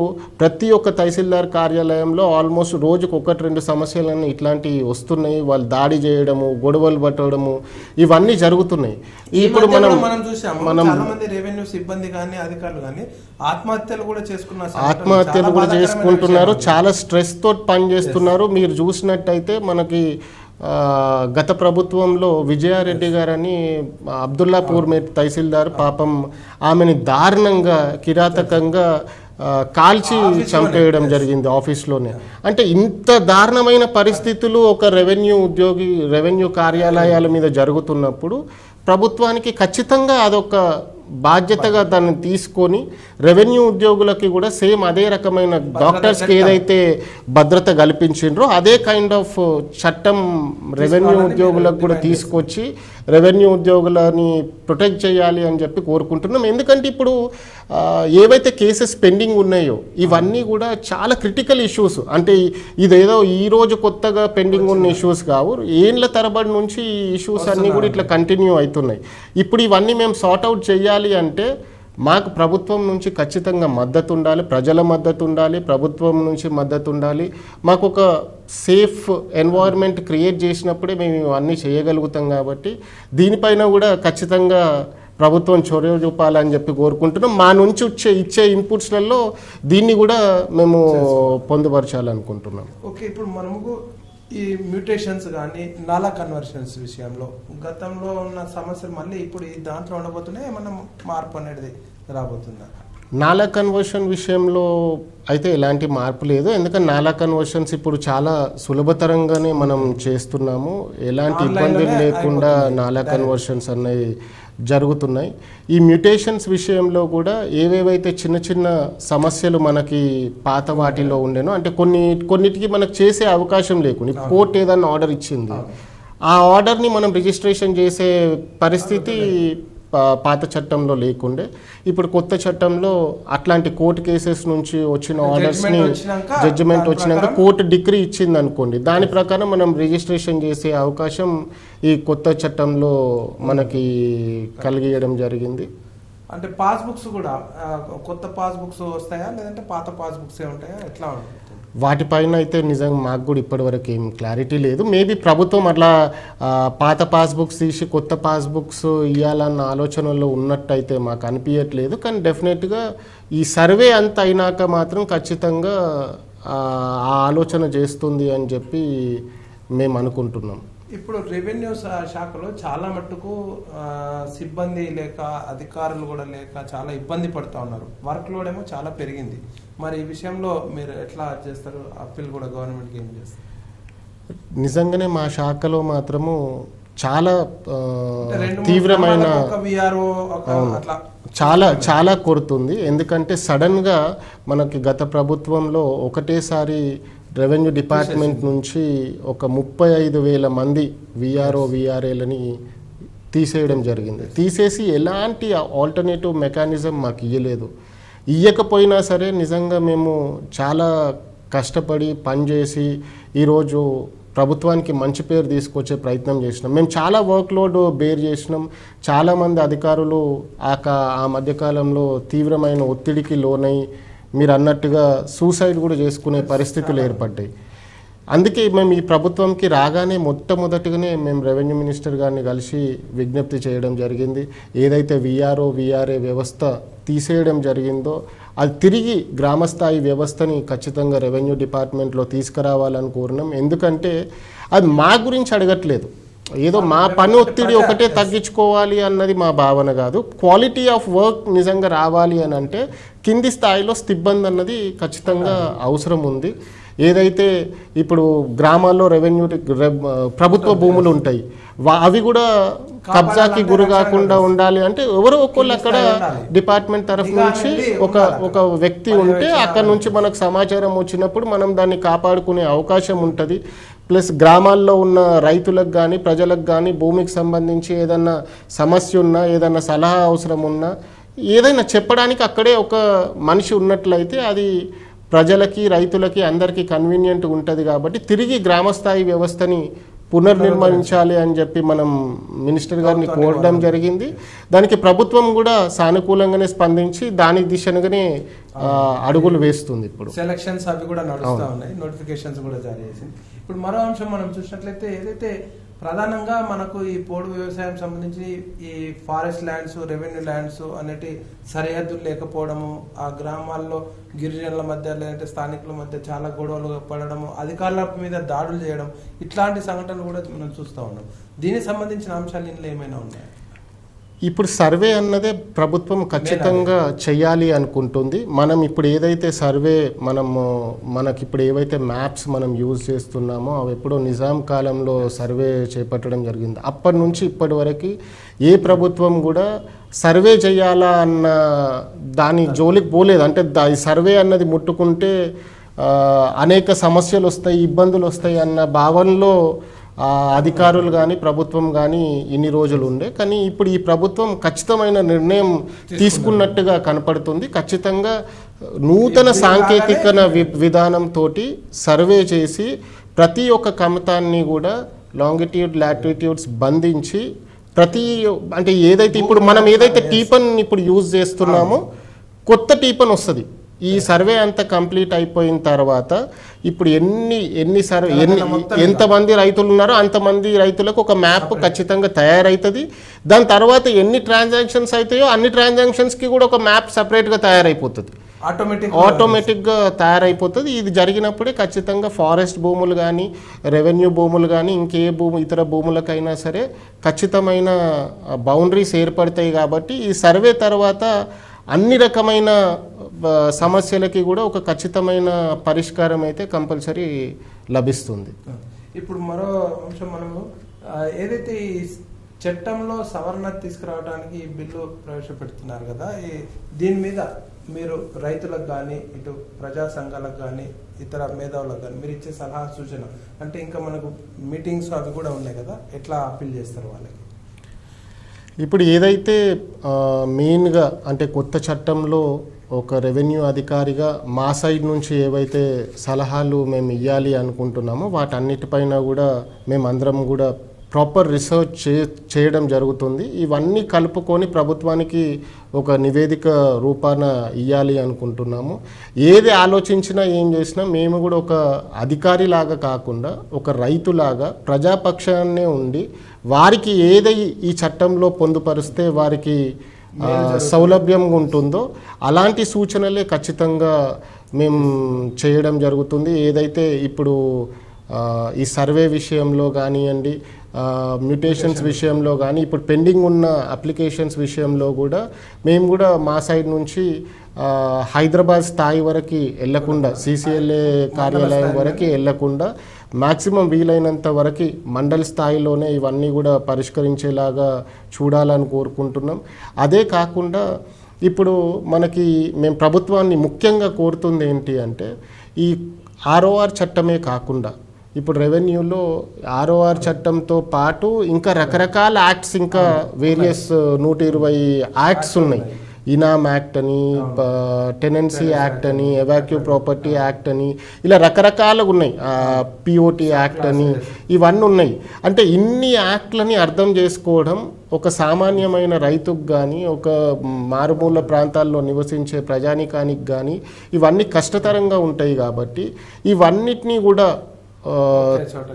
ప్రతి ఒక్క తహసీల్దార్ కార్యాలయంలో ఆల్మోస్ట్ రోజుకు 1-2 సమస్యలన్నీ ఇట్లాంటివి వస్తున్నాయి. వాళ్ళు దాడి చేయడము, గొడవలు పట్టడము ఇవన్నీ జరుగుతున్నాయి. ఇప్పుడు మనం మనం చాలా మంది రెవెన్యూ సిబ్బంది కానీ అధికారులు కానీ ఆత్మహత్యలు కూడా చేసుకుంటున్నారు. చాలా స్ట్రెస్ తోటి పనిచేస్తున్నారు. మీరు చూసినట్టయితే మనకి గత ప్రభుత్వంలో విజయారెడ్డి గారని అబ్దుల్లాపూర్ తహసీల్దార్ పాపం ఆమెని దారుణంగా కిరాతకంగా కాల్చి చంపేయడం జరిగింది ఆఫీస్లోనే. అంటే ఇంత దారుణమైన పరిస్థితులు ఒక రెవెన్యూ కార్యాలయాల మీద జరుగుతున్నప్పుడు ప్రభుత్వానికి ఖచ్చితంగా అదొక బాధ్యతగా దాన్ని తీసుకొని రెవెన్యూ ఉద్యోగులకి కూడా సేమ్ అదే రకమైన డాక్టర్స్కి ఏదైతే భద్రత కల్పించిండ్రో అదే కైండ్ ఆఫ్ చట్టం రెవెన్యూ ఉద్యోగులకు కూడా తీసుకొచ్చి రెవెన్యూ ఉద్యోగులని ప్రొటెక్ట్ చేయాలి అని చెప్పి కోరుకుంటున్నాం. ఎందుకంటే ఇప్పుడు ఏవైతే కేసెస్ పెండింగ్ ఉన్నాయో ఇవన్నీ కూడా చాలా క్రిటికల్ ఇష్యూస్. అంటే ఇదేదో ఈరోజు కొత్తగా పెండింగ్ ఉన్న ఇష్యూస్ కావు, ఏళ్ళ తరబడి నుంచి ఈ ఇష్యూస్ అన్నీ కూడా ఇట్లా కంటిన్యూ అవుతున్నాయి. ఇప్పుడు ఇవన్నీ మేము సార్ట్అవుట్ చేయాలి అంటే మాకు ప్రభుత్వం నుంచి ఖచ్చితంగా మద్దతు ఉండాలి, ప్రజల మద్దతు ఉండాలి, ప్రభుత్వం నుంచి మద్దతు ఉండాలి. మాకు ఒక సేఫ్ ఎన్వైర్న్మెంట్ క్రియేట్ చేసినప్పుడే మేము అన్నీ చేయగలుగుతాం. కాబట్టి దీనిపైన కూడా ఖచ్చితంగా ప్రభుత్వం చొరవ చూపాలని చెప్పి కోరుకుంటున్నాం. మా నుంచి ఇచ్చే ఇన్పుట్స్లలో దీన్ని కూడా మేము పొందుపరచాలనుకుంటున్నాం. ఓకే, ఇప్పుడు మనము ఈ మ్యూటేషన్స్ కానీ నాలా కన్వర్షన్స్ విషయంలో గతంలో ఉన్న సమస్యలు మళ్ళీ ఇప్పుడు ఈ దాంట్లో ఉండబోతున్నాయి, ఏమన్నా మార్పు అనేది రాబోతుందా? నాలా కన్వర్షన్ విషయంలో అయితే ఎలాంటి మార్పు లేదు. ఎందుకంటే నాలా కన్వర్షన్స్ ఇప్పుడు చాలా సులభతరంగానే మనం చేస్తున్నాము. ఎలాంటి ఇబ్బందులు లేకుండా నాలా కన్వర్షన్స్ అనేవి జరుగుతున్నాయి. ఈ మ్యూటేషన్స్ విషయంలో కూడా ఏవేవైతే చిన్న చిన్న సమస్యలు మనకి పాత వాటిలో ఉండేనో, అంటే కొన్నిటికి మనకు చేసే అవకాశం లేకుండా కోర్టు ఏదన్నా ఆర్డర్ ఇచ్చింది, ఆ ఆర్డర్ని మనం రిజిస్ట్రేషన్ చేసే పరిస్థితి పాత చట్టంలో లేకుండే. ఇప్పుడు కొత్త చట్టంలో అట్లాంటి కోర్టు కేసెస్ నుంచి వచ్చిన ఆర్డర్స్ని జడ్జిమెంట్ వచ్చినాక కోర్టు డిగ్రీ ఇచ్చింది అనుకోండి, దాని ప్రకారం మనం రిజిస్ట్రేషన్ చేసే అవకాశం ఈ కొత్త చట్టంలో మనకి కలిగియడం జరిగింది. అంటే పాస్బుక్స్ కూడా కొత్త పాస్బుక్స్ వస్తాయా లేదంటే పాత పాస్బుక్స్ ఉంటాయా, ఎట్లా ఉంటుంది? వాటిపైన అయితే నిజంగా మాకు కూడా ఇప్పటివరకు ఏం క్లారిటీ లేదు. మేబీ ప్రభుత్వం అట్లా పాత పాస్బుక్స్ తీసి కొత్త పాస్బుక్స్ ఇవ్వాలన్న ఆలోచనలో ఉన్నట్టయితే మాకు అనిపించట్లేదు. కానీ డెఫినెట్గా ఈ సర్వే అంతా అయినాక మాత్రం ఖచ్చితంగా ఆ ఆలోచన చేస్తుంది అని చెప్పి మేము అనుకుంటున్నాం. ఇప్పుడు రెవెన్యూ శాఖలో చాలా మట్టుకు సిబ్బంది లేక అధికారులు కూడా లేక చాలా ఇబ్బంది పడుతూ ఉన్నారు. వర్క్ లోడ్ ఏమో చాలా పెరిగింది. మరి ఈ విషయంలో మీరు ఎట్లా చేస్తారు? అప్పీల్ కూడా గవర్నమెంట్కి ఏం చేస్తారు? నిజంగానే మా శాఖలో మాత్రము చాలా తీవ్రమైన చాలా కొడుతుంది. ఎందుకంటే సడన్గా మనకి గత ప్రభుత్వంలో ఒకటేసారి రెవెన్యూ డిపార్ట్మెంట్ నుంచి ఒక 35,000 మంది విఆర్ఏలని తీసేయడం జరిగింది. తీసేసి ఎలాంటి ఆల్టర్నేటివ్ మెకానిజం మాకు ఇవ్వలేదు. ఇవ్వకపోయినా సరే నిజంగా మేము చాలా కష్టపడి పనిచేసి ఈరోజు ప్రభుత్వానికి మంచి పేరు తీసుకొచ్చే ప్రయత్నం చేసినాం. మేము చాలా వర్క్ లోడ్ బేర్ చేసినాం. చాలామంది అధికారులు ఆ మధ్యకాలంలో తీవ్రమైన ఒత్తిడికి లోనై మీరు అన్నట్టుగా సూసైడ్ కూడా చేసుకునే పరిస్థితులు ఏర్పడ్డాయి. అందుకే మేము ఈ ప్రభుత్వంకి రాగానే మొట్టమొదటిగానే మేము రెవెన్యూ మినిస్టర్ గారిని కలిసి విజ్ఞప్తి చేయడం జరిగింది. ఏదైతే విఆర్ఏ వ్యవస్థ తీసేయడం జరిగిందో అది తిరిగి గ్రామస్థాయి వ్యవస్థని ఖచ్చితంగా రెవెన్యూ డిపార్ట్మెంట్లో తీసుకురావాలని కోరినాం. ఎందుకంటే అది మా గురించి అడగట్లేదు, ఏదో మా పని ఒత్తిడి ఒకటే తగ్గించుకోవాలి అన్నది మా భావన కాదు. క్వాలిటీ ఆఫ్ వర్క్ నిజంగా రావాలి అని అంటే కింది స్థాయిలో సిబ్బంది అన్నది ఖచ్చితంగా అవసరం ఉంది. ఏదైతే ఇప్పుడు గ్రామాల్లో ప్రభుత్వ భూములు ఉంటాయి, అవి కూడా కబ్జాకి గురి కాకుండా ఉండాలి అంటే ఎవరో ఒకళ్ళు అక్కడ డిపార్ట్మెంట్ తరఫు నుంచి ఒక వ్యక్తి ఉంటే అక్కడ నుంచి మనకు సమాచారం వచ్చినప్పుడు మనం దాన్ని కాపాడుకునే అవకాశం ఉంటుంది. ప్లస్ గ్రామాల్లో ఉన్న రైతులకు కానీ ప్రజలకు కానీ భూమికి సంబంధించి ఏదన్నా సమస్య ఉన్నా, ఏదన్నా సలహా అవసరం ఉన్నా, ఏదైనా చెప్పడానికి అక్కడే ఒక మనిషి ఉన్నట్లయితే అది ప్రజలకి రైతులకి అందరికీ కన్వీనియంట్ ఉంటుంది. కాబట్టి తిరిగి గ్రామస్థాయి వ్యవస్థని పునర్నిర్మించాలి అని చెప్పి మనం మినిస్టర్ గారిని కోరడం జరిగింది. దానికి ప్రభుత్వం కూడా సానుకూలంగానే స్పందించి దాని దిశగానే అడుగులు వేస్తుంది. ఇప్పుడు సెలక్షన్స్ అవి కూడా నడుస్తూ ఉన్నాయి, నోటిఫికేషన్స్ కూడా జారీ చేసింది. ఇప్పుడు మరో అంశం మనం చూసినట్లయితే ఏదైతే ప్రధానంగా మనకు ఈ పోడు వ్యవసాయం సంబంధించి ఈ ఫారెస్ట్ ల్యాండ్స్, రెవెన్యూ ల్యాండ్స్ అనేటి సరిహద్దులు లేకపోవడము, ఆ గ్రామాల్లో గిరిజనుల మధ్య లేదంటే స్థానికుల మధ్య చాలా గొడవలు పడడము, అధికారుల మీద దాడులు చేయడం, ఇట్లాంటి సంఘటనలు కూడా మనం చూస్తూ ఉన్నాం. దీనికి సంబంధించిన అంశాలు ఇందులో ఏమైనా ఉన్నాయా? ఇప్పుడు సర్వే అన్నదే ప్రభుత్వం ఖచ్చితంగా చేయాలి అనుకుంటుంది. మనం ఇప్పుడు ఏదైతే సర్వే మనకి ఇప్పుడు ఏవైతే మ్యాప్స్ మనం యూజ్ చేస్తున్నామో అవి ఎప్పుడో నిజాం కాలంలో సర్వే చేపట్టడం జరిగింది. అప్పటి నుంచి ఇప్పటి వరకు ఏ ప్రభుత్వం కూడా సర్వే చేయాలా అన్న దాని జోలికి పోలేదు. అంటే ఈ సర్వే అన్నది ముట్టుకుంటే అనేక సమస్యలు వస్తాయి, ఇబ్బందులు వస్తాయి అన్న భావనలో అధికారులు కానీ ప్రభుత్వం కానీ ఇన్ని రోజులు ఉండే. కానీ ఇప్పుడు ఈ ప్రభుత్వం ఖచ్చితమైన నిర్ణయం తీసుకున్నట్టుగా కనపడుతుంది. ఖచ్చితంగా నూతన సాంకేతిక విధానంతో సర్వే చేసి ప్రతి ఒక్క కమతాన్ని కూడా లాంగిట్యూడ్ లాటిట్యూడ్స్ బంధించి అంటే ఏదైతే ఇప్పుడు మనం ఏదైతే టీపన్ ఇప్పుడు యూజ్ చేస్తున్నామో కొత్త టీపన్ వస్తుంది. ఈ సర్వే అంతా కంప్లీట్ అయిపోయిన తర్వాత ఇప్పుడు ఎంతమంది రైతులు ఉన్నారో అంతమంది రైతులకు ఒక మ్యాప్ ఖచ్చితంగా తయారవుతుంది. దాని తర్వాత ఎన్ని ట్రాన్సాక్షన్స్ అవుతాయో అన్ని ట్రాన్సాక్షన్స్కి కూడా ఒక మ్యాప్ సపరేట్గా తయారైపోతుంది, ఆటోమేటిక్గా తయారైపోతుంది. ఇది జరిగినప్పుడే ఖచ్చితంగా ఫారెస్ట్ భూములు కానీ, రెవెన్యూ భూములు కానీ, ఇంకే ఇతర భూములకైనా సరే ఖచ్చితమైన బౌండరీస్ ఏర్పడతాయి. కాబట్టి ఈ సర్వే తర్వాత అన్ని రకమైన సమస్యలకి కూడా ఒక ఖచ్చితమైన పరిష్కారం అయితే కంపల్సరీ లభిస్తుంది. ఇప్పుడు మరో అంశం, మనము ఏదైతే ఈ చట్టంలో సవరణ తీసుకురావడానికి ఈ బిల్లు ప్రవేశపెడుతున్నారు కదా, దీని మీద మీరు రైతులకు కానీ, ఇటు ప్రజా సంఘాలకు కానీ, ఇతర మేధావులకు కానీ మీరు ఇచ్చే సలహా సూచన అంటే ఇంకా మనకు మీటింగ్స్ అవి కూడా ఉన్నాయి కదా, ఎట్లా అప్పీల్ చేస్తారు వాళ్ళకి? ఇప్పుడు ఏదైతే మెయిన్గా అంటే కొత్త చట్టంలో ఒక రెవెన్యూ అధికారిగా మా సైడ్ నుంచి ఏవైతే సలహాలు మేము ఇవ్వాలి అనుకుంటున్నామో వాటన్నిటిపైన కూడా మేమందరం కూడా ప్రాపర్ రీసెర్చ్ చేయడం జరుగుతుంది. ఇవన్నీ కలుపుకొని ప్రభుత్వానికి ఒక నివేదిక రూపాన ఇవ్వాలి అనుకుంటున్నాము. ఏది ఆలోచించినా ఏం చేసినా మేము కూడా ఒక అధికారిలాగా కాకుండా ఒక రైతులాగా ప్రజాపక్షాన్నే ఉండి వారికి ఏదై ఈ చట్టంలో పొందుపరిస్తే వారికి సౌలభ్యంగా ఉంటుందో అలాంటి సూచనలే ఖచ్చితంగా మేము చేయడం జరుగుతుంది. ఏదైతే ఇప్పుడు ఈ సర్వే విషయంలో కానివ్వండి, మ్యూటేషన్స్ విషయంలో కానీ, ఇప్పుడు పెండింగ్ ఉన్న అప్లికేషన్స్ విషయంలో కూడా మేము కూడా మా సైడ్ నుంచి హైదరాబాద్ స్థాయి వరకు వెళ్లకుండా, CCLA కార్యాలయం వరకు వెళ్లకుండా మ్యాక్సిమం వీలైనంత వరకు మండల స్థాయిలోనే ఇవన్నీ కూడా పరిష్కరించేలాగా చూడాలని కోరుకుంటున్నాం. అదే కాకుండా ఇప్పుడు మేము ప్రభుత్వాన్ని ముఖ్యంగా కోరుతుంది ఏంటి అంటే, ఈ ROR చట్టమే కాకుండా ఇప్పుడు రెవెన్యూలో ROR చట్టంతో పాటు ఇంకా రకరకాల యాక్ట్స్, ఇంకా వేరియస్ 120 యాక్ట్స్ ఉన్నాయి. ఇనామ్ యాక్ట్ అని, టెనెన్సీ యాక్ట్ అని, ఎవాక్యూ ప్రాపర్టీ యాక్ట్ అని, ఇలా రకరకాలుగా ఉన్నాయి. POT యాక్ట్ అని, ఇవన్నీ ఉన్నాయి. అంటే ఇన్ని యాక్ట్లని అర్థం చేసుకోవడం ఒక సామాన్యమైన రైతుకు కానీ, ఒక మారుమూల ప్రాంతాల్లో నివసించే ప్రజానికానికి కానీ ఇవన్నీ కష్టతరంగా ఉంటాయి. కాబట్టి ఇవన్నిటినీ కూడా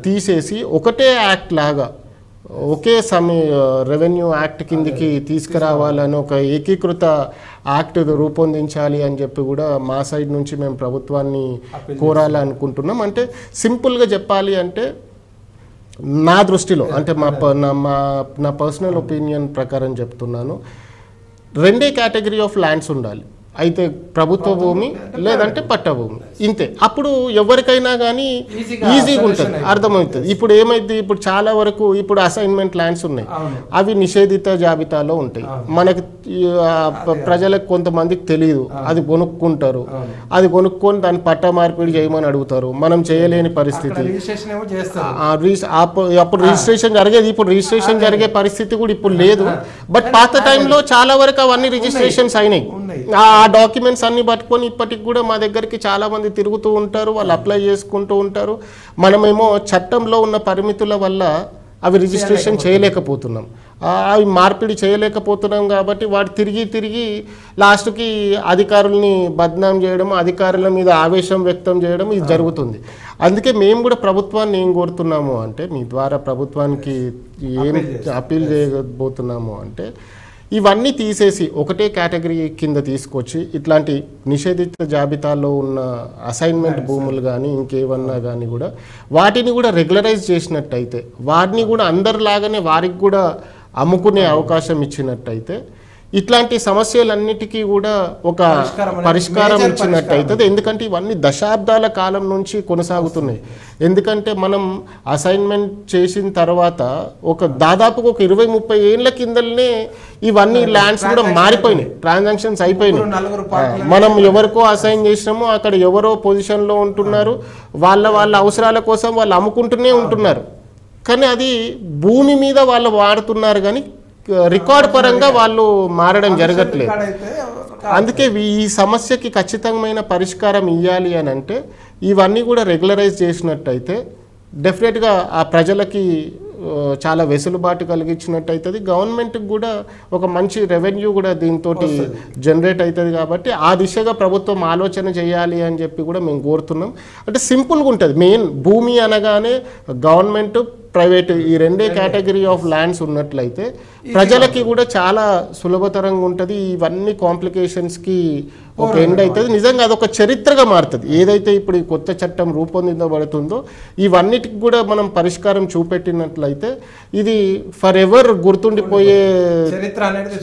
తీసేసి ఒకటే యాక్ట్ లాగా, ఒకే రెవెన్యూ యాక్ట్ కిందికి తీసుకురావాలని ఒక ఏకీకృత యాక్ట్ రూపొందించాలి అని చెప్పి కూడా మా సైడ్ నుంచి మేము ప్రభుత్వాన్ని కోరాలనుకుంటున్నాం. అంటే సింపుల్గా చెప్పాలి అంటే నా దృష్టిలో, అంటే నా పర్సనల్ ఒపీనియన్ ప్రకారం చెప్తున్నాను, 2 కేటగిరీ ఆఫ్ ల్యాండ్స్ ఉండాలి. అయితే ప్రభుత్వ భూమి లేదంటే పట్ట భూమి, ఇంతే. అప్పుడు ఎవరికైనా కానీ ఈజీగా ఉంటుంది, అర్థమవుతుంది. ఇప్పుడు ఏమైంది, ఇప్పుడు చాలా వరకు ఇప్పుడు అసైన్మెంట్ ల్యాండ్స్ ఉన్నాయి, అవి నిషేధిత జాబితాలో ఉంటాయి. మనకి ప్రజలకు కొంతమందికి తెలియదు, అది కొనుక్కుంటారు. అది కొనుక్కొని దాన్ని పట్ట మార్పిడి చేయమని అడుగుతారు, మనం చేయలేని పరిస్థితి. అప్పుడు రిజిస్ట్రేషన్ జరిగేది, ఇప్పుడు రిజిస్ట్రేషన్ జరిగే పరిస్థితి కూడా ఇప్పుడు లేదు. బట్ పాత టైంలో చాలా వరకు అవన్నీ రిజిస్ట్రేషన్స్ అయినాయి. ఆ డాక్యుమెంట్స్ అన్ని పట్టుకొని ఇప్పటికి కూడా మా దగ్గరికి చాలా మంది తిరుగుతూ ఉంటారు, వాళ్ళు అప్లై చేసుకుంటూ ఉంటారు. మనమేమో చట్టంలో ఉన్న పరిమితుల వల్ల అవి రిజిస్ట్రేషన్ చేయలేకపోతున్నాం. అవి మార్పిడి చేయలేకపోతున్నాం కాబట్టి వాడు తిరిగి లాస్ట్కి అధికారుల్ని బద్నాం చేయడం, అధికారుల మీద ఆవేశం వ్యక్తం చేయడం ఇది జరుగుతుంది. అందుకే మేము కూడా ప్రభుత్వాన్ని ఏం కోరుతున్నాము అంటే, మీ ద్వారా ప్రభుత్వానికి ఏం అప్పీల్ చేయబోతున్నాము అంటే, ఇవన్నీ తీసేసి ఒకటే కేటగిరీ కింద తీసుకొచ్చి ఇట్లాంటి నిషేధిత జాబితాలో ఉన్న అసైన్మెంట్ భూములు కానీ ఇంకేమన్నా కానీ కూడా వాటిని కూడా రెగ్యులరైజ్ చేసినట్టయితే, వాటిని కూడా అందరిలాగానే వారికి కూడా అమ్ముకునే అవకాశం ఇచ్చినట్టయితే, ఇట్లాంటి సమస్యలన్నిటికీ కూడా ఒక పరిష్కారం ఇచ్చినట్టయితే. ఎందుకంటే ఇవన్నీ దశాబ్దాల కాలం నుంచి కొనసాగుతున్నాయి. ఎందుకంటే మనం అసైన్మెంట్ చేసిన తర్వాత దాదాపుగా ఒక 20-30 ఏళ్ల కిందనే ఇవన్నీ ల్యాండ్స్ కూడా మారిపోయినాయి, ట్రాన్సాక్షన్స్ అయిపోయినాయి. మనం ఎవరికో అసైన్ చేసినామో అక్కడ ఎవరో పొజిషన్లో ఉంటున్నారు, వాళ్ళ అవసరాల కోసం వాళ్ళు అమ్ముకుంటూనే ఉంటున్నారు. కానీ అది భూమి మీద వాళ్ళు వాడుతున్నారు కానీ రికార్డ్ పరంగా వాళ్ళు మారడం జరగట్లేదు. అందుకే ఈ సమస్యకి ఖచ్చితమైన పరిష్కారం ఇవ్వాలి అని అంటే ఇవన్నీ కూడా రెగ్యులరైజ్ చేసినట్టయితే డెఫినెట్గా ఆ ప్రజలకి చాలా వెసులుబాటు కలిగించినట్టయితుంది. గవర్నమెంట్కి కూడా ఒక మంచి రెవెన్యూ కూడా దీంతో జనరేట్ అవుతుంది. కాబట్టి ఆ దిశగా ప్రభుత్వం ఆలోచన చేయాలి అని చెప్పి కూడా మేము కోరుతున్నాం. అంటే సింపుల్గా ఉంటుంది. మెయిన్ భూమి అనగానే గవర్నమెంట్, ప్రైవేట్ ఈ రెండే కేటగిరీ ఆఫ్ ల్యాండ్స్ ఉన్నట్లయితే ప్రజలకి కూడా చాలా సులభతరంగా ఉంటుంది. ఇవన్నీ కాంప్లికేషన్స్కి ఒక ఎండ్ అవుతుంది. నిజంగా అదొక చరిత్రగా మారుతుంది. ఏదైతే ఇప్పుడు ఈ కొత్త చట్టం రూపొందించబడుతుందో ఇవన్నిటికి కూడా మనం పరిష్కారం చూపెట్టినట్లయితే ఇది ఫర్ ఎవర్ గుర్తుండిపోయే చరిత్ర అనేది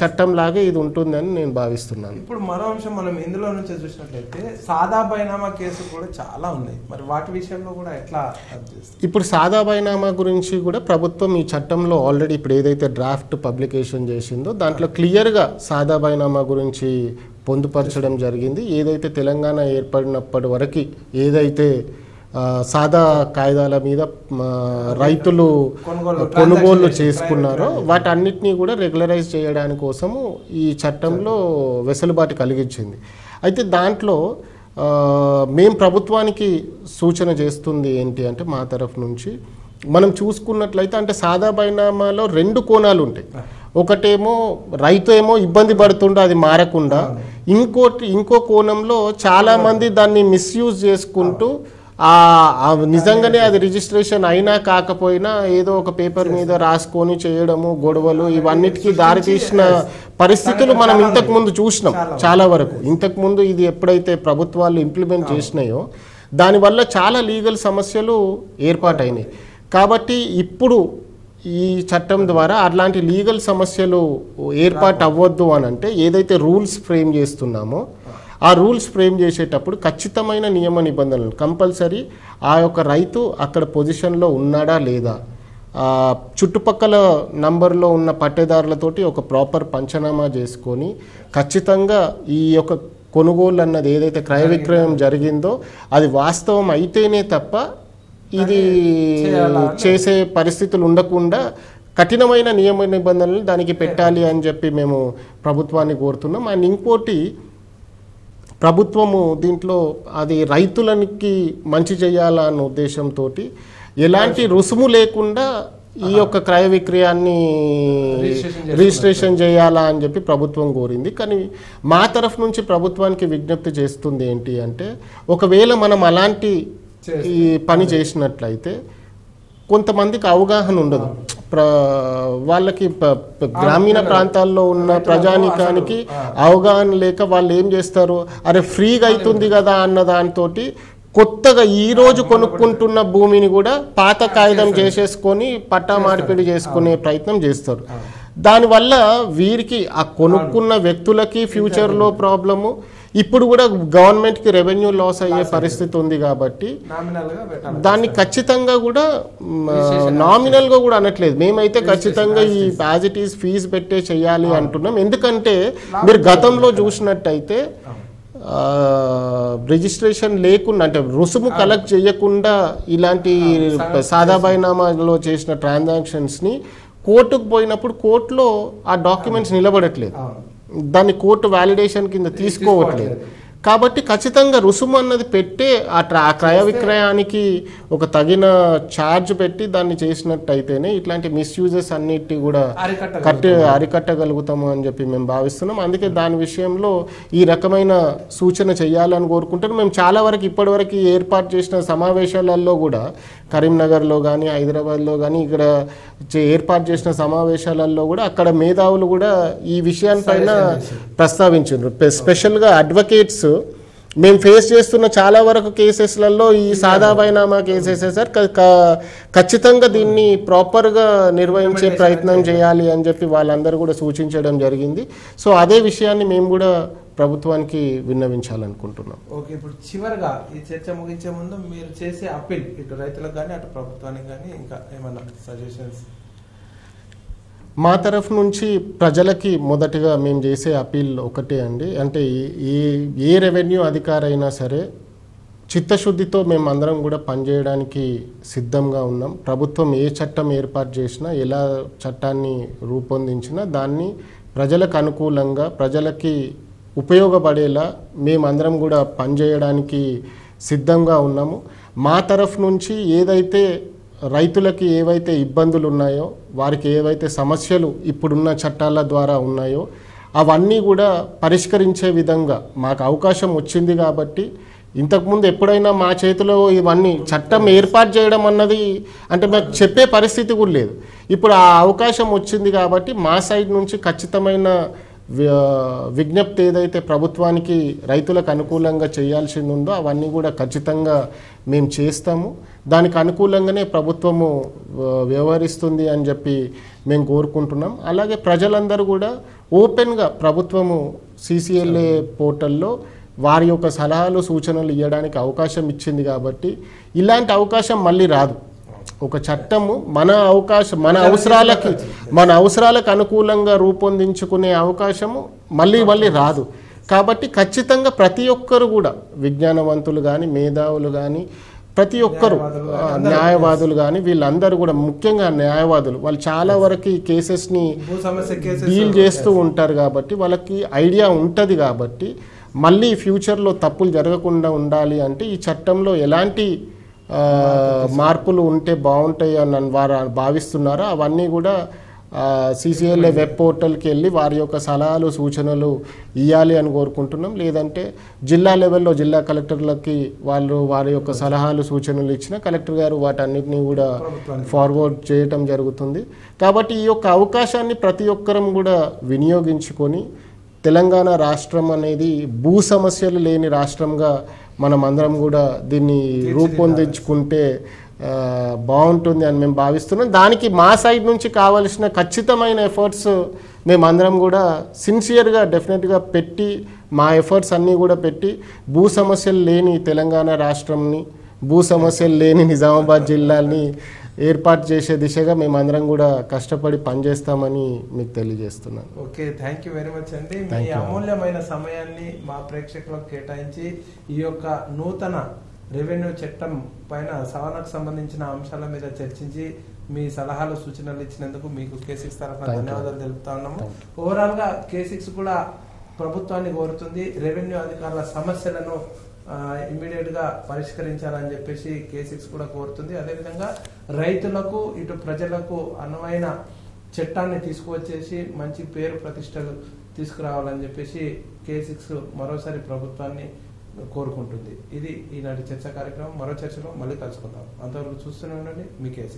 చట్టం లాగే ఇది ఉంటుందని నేను భావిస్తున్నాను. ఇప్పుడు మరో అంశం మనం ఇందులో నుంచి చూసినట్లయితే సాదా బైనామా కేసులు కూడా చాలా ఉన్నాయి. మరి వాటి విషయంలో కూడా ఎట్లా? ఇప్పుడు సాదా బైనామా గురించి కూడా ప్రభుత్వం ఈ చట్టంలో ఆల్రెడీ ఇప్పుడు ఏదైతే డ్రాఫ్ట్ పబ్లికేషన్ చేసిందో దాంట్లో క్లియర్గా సాదా బైనామా గురించి పొందుపరచడం జరిగింది. ఏదైతే తెలంగాణ ఏర్పడినప్పటి వరకు ఏదైతే సాదా కాయిదాల మీద రైతులు కొనుగోలు చేసుకున్నారో వాటన్నిటినీ కూడా రెగ్యులరైజ్ చేయడానికి కోసము ఈ చట్టంలో వెసులుబాటు కలిగించింది. అయితే దాంట్లో మేము ప్రభుత్వానికి సూచన చేస్తుంది ఏంటి అంటే, మా తరఫు నుంచి మనం చూసుకున్నట్లయితే అంటే సాదా బైనామాలో 2 కోణాలు ఉంటాయి. ఒకటేమో రైతు ఏమో ఇబ్బంది పడుతుండో అది మారకుండా, ఇంకో కోణంలో చాలామంది దాన్ని మిస్యూజ్ చేసుకుంటూ నిజంగానే అది రిజిస్ట్రేషన్ అయినా కాకపోయినా ఏదో ఒక పేపర్ మీద రాసుకొని చేయడము, గొడవలు ఇవన్నిటికీ దారితీసిన పరిస్థితులు మనం ఇంతకుముందు చూసినాం చాలా వరకు. ఇంతకుముందు ఇది ఎప్పుడైతే ప్రభుత్వాలు ఇంప్లిమెంట్ చేసినాయో దానివల్ల చాలా లీగల్ సమస్యలు ఏర్పాటైనాయి. కాబట్టి ఇప్పుడు ఈ చట్టం ద్వారా అట్లాంటి లీగల్ సమస్యలు ఏర్పాటు అవ్వద్దు అని అంటే ఏదైతే రూల్స్ ఫ్రేమ్ చేస్తున్నామో ఆ రూల్స్ ఫ్రేమ్ చేసేటప్పుడు ఖచ్చితమైన నియమ నిబంధనలు కంపల్సరీ ఆ యొక్క రైతు అక్కడ పొజిషన్లో ఉన్నాడా లేదా, చుట్టుపక్కల నంబర్లో ఉన్న పట్టేదారులతోటి ఒక ప్రాపర్ పంచనామా చేసుకొని ఖచ్చితంగా ఈ యొక్క కొనుగోలు అన్నది ఏదైతే క్రయ విక్రయం జరిగిందో అది వాస్తవం అయితేనే తప్ప ఇది చేసే పరిస్థితులు ఉండకుండా కఠినమైన నియమ నిబంధనలు దానికి పెట్టాలి అని చెప్పి మేము ప్రభుత్వాన్ని కోరుతున్నాం. అండ్ ఇంకోటి, ప్రభుత్వము దీంట్లో అది రైతులకి మంచి చేయాలన్న ఉద్దేశంతో ఎలాంటి రుసుము లేకుండా ఈ యొక్క క్రయ విక్రయాన్ని రిజిస్ట్రేషన్ చేయాలా అని చెప్పి ప్రభుత్వం కోరింది. కానీ మా తరఫు నుంచి ప్రభుత్వానికి విజ్ఞప్తి చేస్తుంది ఏంటి అంటే, ఒకవేళ మనం అలాంటి ఈ పని చేసినట్లయితే కొంతమందికి అవగాహన ఉండదు. వాళ్ళకి గ్రామీణ ప్రాంతాల్లో ఉన్న ప్రజానికానికి అవగాహన లేక వాళ్ళు ఏం చేస్తారు, అరే ఫ్రీగా అవుతుంది కదా అన్న దాంతో కొత్తగా ఈరోజు కొనుక్కుంటున్న భూమిని కూడా పాత కాగితం చేసేసుకొని పట్టా మార్పిడి చేసుకునే ప్రయత్నం చేస్తారు. దానివల్ల వీరికి ఆ కొనుక్కున్న వ్యక్తులకి ఫ్యూచర్లో ప్రాబ్లము, ఇప్పుడు కూడా గవర్నమెంట్కి రెవెన్యూ లాస్ అయ్యే పరిస్థితి ఉంది. కాబట్టి దాన్ని ఖచ్చితంగా కూడా నామినల్గా కూడా అనట్లేదు, మేమైతే ఖచ్చితంగా ఈ యాజ్ ఇట్ ఈస్ ఫీజు పెట్టే చెయ్యాలి అంటున్నాం. ఎందుకంటే మీరు గతంలో చూసినట్టయితే రిజిస్ట్రేషన్ లేకుండా అంటే రుసుము కలెక్ట్ చేయకుండా ఇలాంటి సాదా బైనామాలో చేసిన ట్రాన్సాక్షన్స్ని కోర్టుకు పోయినప్పుడు కోర్టులో ఆ డాక్యుమెంట్స్ నిలబడట్లేదు, దాన్ని కోర్టు వ్యాలిడేషన్ కింద తీసుకోవట్లేదు. కాబట్టి ఖచ్చితంగా రుసుము అన్నది పెట్టే ఆ క్రయ విక్రయానికి ఒక తగిన ఛార్జ్ పెట్టి దాన్ని చేసినట్టయితేనే ఇట్లాంటి మిస్యూజెస్ అన్నిటి కూడా అరికట్టగలుగుతాము అని చెప్పి మేము భావిస్తున్నాం. అందుకే దాని విషయంలో ఈ రకమైన సూచన చేయాలని కోరుకుంటాను. మేము చాలా వరకు ఇప్పటివరకు ఏర్పాటు చేసిన సమావేశాలలో కూడా కరీంనగర్లో కానీ హైదరాబాద్లో కానీ ఇక్కడ ఏర్పాటు చేసిన సమావేశాలలో కూడా అక్కడ మేధావులు కూడా ఈ విషయాన్పైన ప్రస్తావించారు. స్పెషల్గా అడ్వకేట్స్ మేము ఫేస్ చేస్తున్న చాలా వరకు కేసెస్లలో ఈ సాదా బైనామా కేసెస్ సార్ ఖచ్చితంగా దీన్ని ప్రాపర్గా నిర్వహించే ప్రయత్నం చేయాలి అని చెప్పి వాళ్ళందరూ కూడా సూచించడం జరిగింది. సో అదే విషయాన్ని మేము కూడా ప్రభుత్వానికి విన్నవించాలనుకుంటున్నాం. ఓకే, ఇప్పుడు చివరిగా ఈ చర్చ ముగించే ముందు మీరు చేసే అప్పీల్ ఇటు రైతులకు కానీ అటు ప్రభుత్వానికి కానీ ఇంకా ఏమన్నా సజెషన్స్? మా తరఫు నుంచి ప్రజలకి మొదటిగా మేము చేసే అప్పీల్ ఒకటే అండి, అంటే ఏ రెవెన్యూ అధికారైనా సరే చిత్తశుద్ధితో మేము అందరం కూడా పనిచేయడానికి సిద్ధంగా ఉన్నాం. ప్రభుత్వం ఏ చట్టం ఏర్పాటు చేసినా ఎలా చట్టాన్ని రూపొందించినా దాన్ని ప్రజలకు అనుకూలంగా ప్రజలకి ఉపయోగపడేలా మేమందరం కూడా పనిచేయడానికి సిద్ధంగా ఉన్నాము. మా తరఫు నుంచి ఏదైతే రైతులకి ఏవైతే ఇబ్బందులు ఉన్నాయో వారికి ఏవైతే సమస్యలు ఇప్పుడున్న చట్టాల ద్వారా ఉన్నాయో అవన్నీ కూడా పరిష్కరించే విధంగా మాకు అవకాశం వచ్చింది కాబట్టి ఇంతకుముందు ఎప్పుడైనా మా చేతిలో ఇవన్నీ చట్టం ఏర్పాటు చేయడం అన్నది అంటే మాకు చెప్పే పరిస్థితి కూడా లేదు. ఇప్పుడు ఆ అవకాశం వచ్చింది కాబట్టి మా సైడ్ నుంచి ఖచ్చితమైన విజ్ఞప్తి ఏదైతే ప్రభుత్వానికి రైతులకు అనుకూలంగా చేయాల్సింది ఉందో అవన్నీ కూడా ఖచ్చితంగా మేము చేస్తాము. దానికి అనుకూలంగానే ప్రభుత్వము వ్యవహరిస్తుంది అని చెప్పి మేము కోరుకుంటున్నాం. అలాగే ప్రజలందరూ కూడా ఓపెన్గా ప్రభుత్వము CCLA పోర్టల్లో వారి యొక్క సలహాలు సూచనలు ఇవ్వడానికి అవకాశం ఇచ్చింది కాబట్టి ఇలాంటి అవకాశం మళ్ళీ రాదు. ఒక చట్టము మన అవసరాలకు అనుకూలంగా రూపొందించుకునే అవకాశము మళ్ళీ రాదు. కాబట్టి ఖచ్చితంగా ప్రతి ఒక్కరు కూడా విజ్ఞానవంతులు కానీ మేధావులు కానీ ప్రతి ఒక్కరు న్యాయవాదులు కానీ వీళ్ళందరూ కూడా ముఖ్యంగా న్యాయవాదులు వాళ్ళు చాలా వరకు ఈ కేసెస్ని డీల్ చేస్తూ ఉంటారు కాబట్టి వాళ్ళకి ఐడియా ఉంటుంది. కాబట్టి మళ్ళీ ఫ్యూచర్లో తప్పులు జరగకుండా ఉండాలి అంటే ఈ చట్టంలో ఎలాంటి మార్పులు ఉంటే బాగుంటాయి అని వారు భావిస్తున్నారో అవన్నీ కూడా CCLA వెబ్ పోర్టల్కి వెళ్ళి వారి యొక్క సలహాలు సూచనలు ఇవ్వాలి అని కోరుకుంటున్నాం. లేదంటే జిల్లా లెవెల్లో జిల్లా కలెక్టర్లకి వారి యొక్క సలహాలు సూచనలు ఇచ్చిన కలెక్టర్ గారు వాటన్నిటినీ కూడా ఫార్వర్డ్ చేయటం జరుగుతుంది. కాబట్టి ఈ యొక్క అవకాశాన్ని ప్రతి ఒక్కరం కూడా వినియోగించుకొని తెలంగాణ రాష్ట్రం అనేది భూ సమస్యలు లేని రాష్ట్రంగా మనం అందరం కూడా దీన్ని రూపొందించుకుంటే బాగుంటుంది అని మేము భావిస్తున్నాం. దానికి మా సైడ్ నుంచి కావలసిన ఖచ్చితమైన ఎఫర్ట్స్ మేమందరం కూడా సిన్సియర్గా డెఫినెట్గా పెట్టి మా ఎఫర్ట్స్ అన్నీ కూడా పెట్టి భూ సమస్యలు లేని తెలంగాణ రాష్ట్రంని భూ సమస్యలు లేని నిజామాబాద్ జిల్లాని ఏర్పాటు చేసే దిశగా మేమందరం కూడా కష్టపడి పనిచేస్తామని మీకు తెలియజేస్తున్నాను. Okay, thank you very much అండి. మీ అమూల్యమైన సమయాన్ని మా ప్రేక్షకులకు కేటాయించి ఈ యొక్క నూతన రెవెన్యూ చట్టం పైన సవరణకు సంబంధించిన అంశాల మీద చర్చించి మీ సలహాలు సూచనలు ఇచ్చినందుకు మీకు K6 తరఫున ధన్యవాదాలు తెలుపుతా ఉన్నాము. ఓవరాల్ గా K6 కూడా ప్రభుత్వాన్ని కోరుతుంది రెవెన్యూ అధికారుల సమస్యలను ఇమ్మీడియట్ గా పరిష్కరించాలని చెప్పేసి K6 కూడా కోరుతుంది. అదేవిధంగా రైతులకు ఇటు ప్రజలకు అనువైన చట్టాన్ని తీసుకువచ్చేసి మంచి పేరు ప్రతిష్టలు తీసుకురావాలని చెప్పేసి K6 మరోసారి ప్రభుత్వాన్ని కోరుకుంటుంది. ఇది ఈనాటి చర్చ కార్యక్రమం. మరో చర్చలో మళ్ళీ కలుసుకుందాం. అంతవరకు చూస్తూనే ఉండండి మీ K6.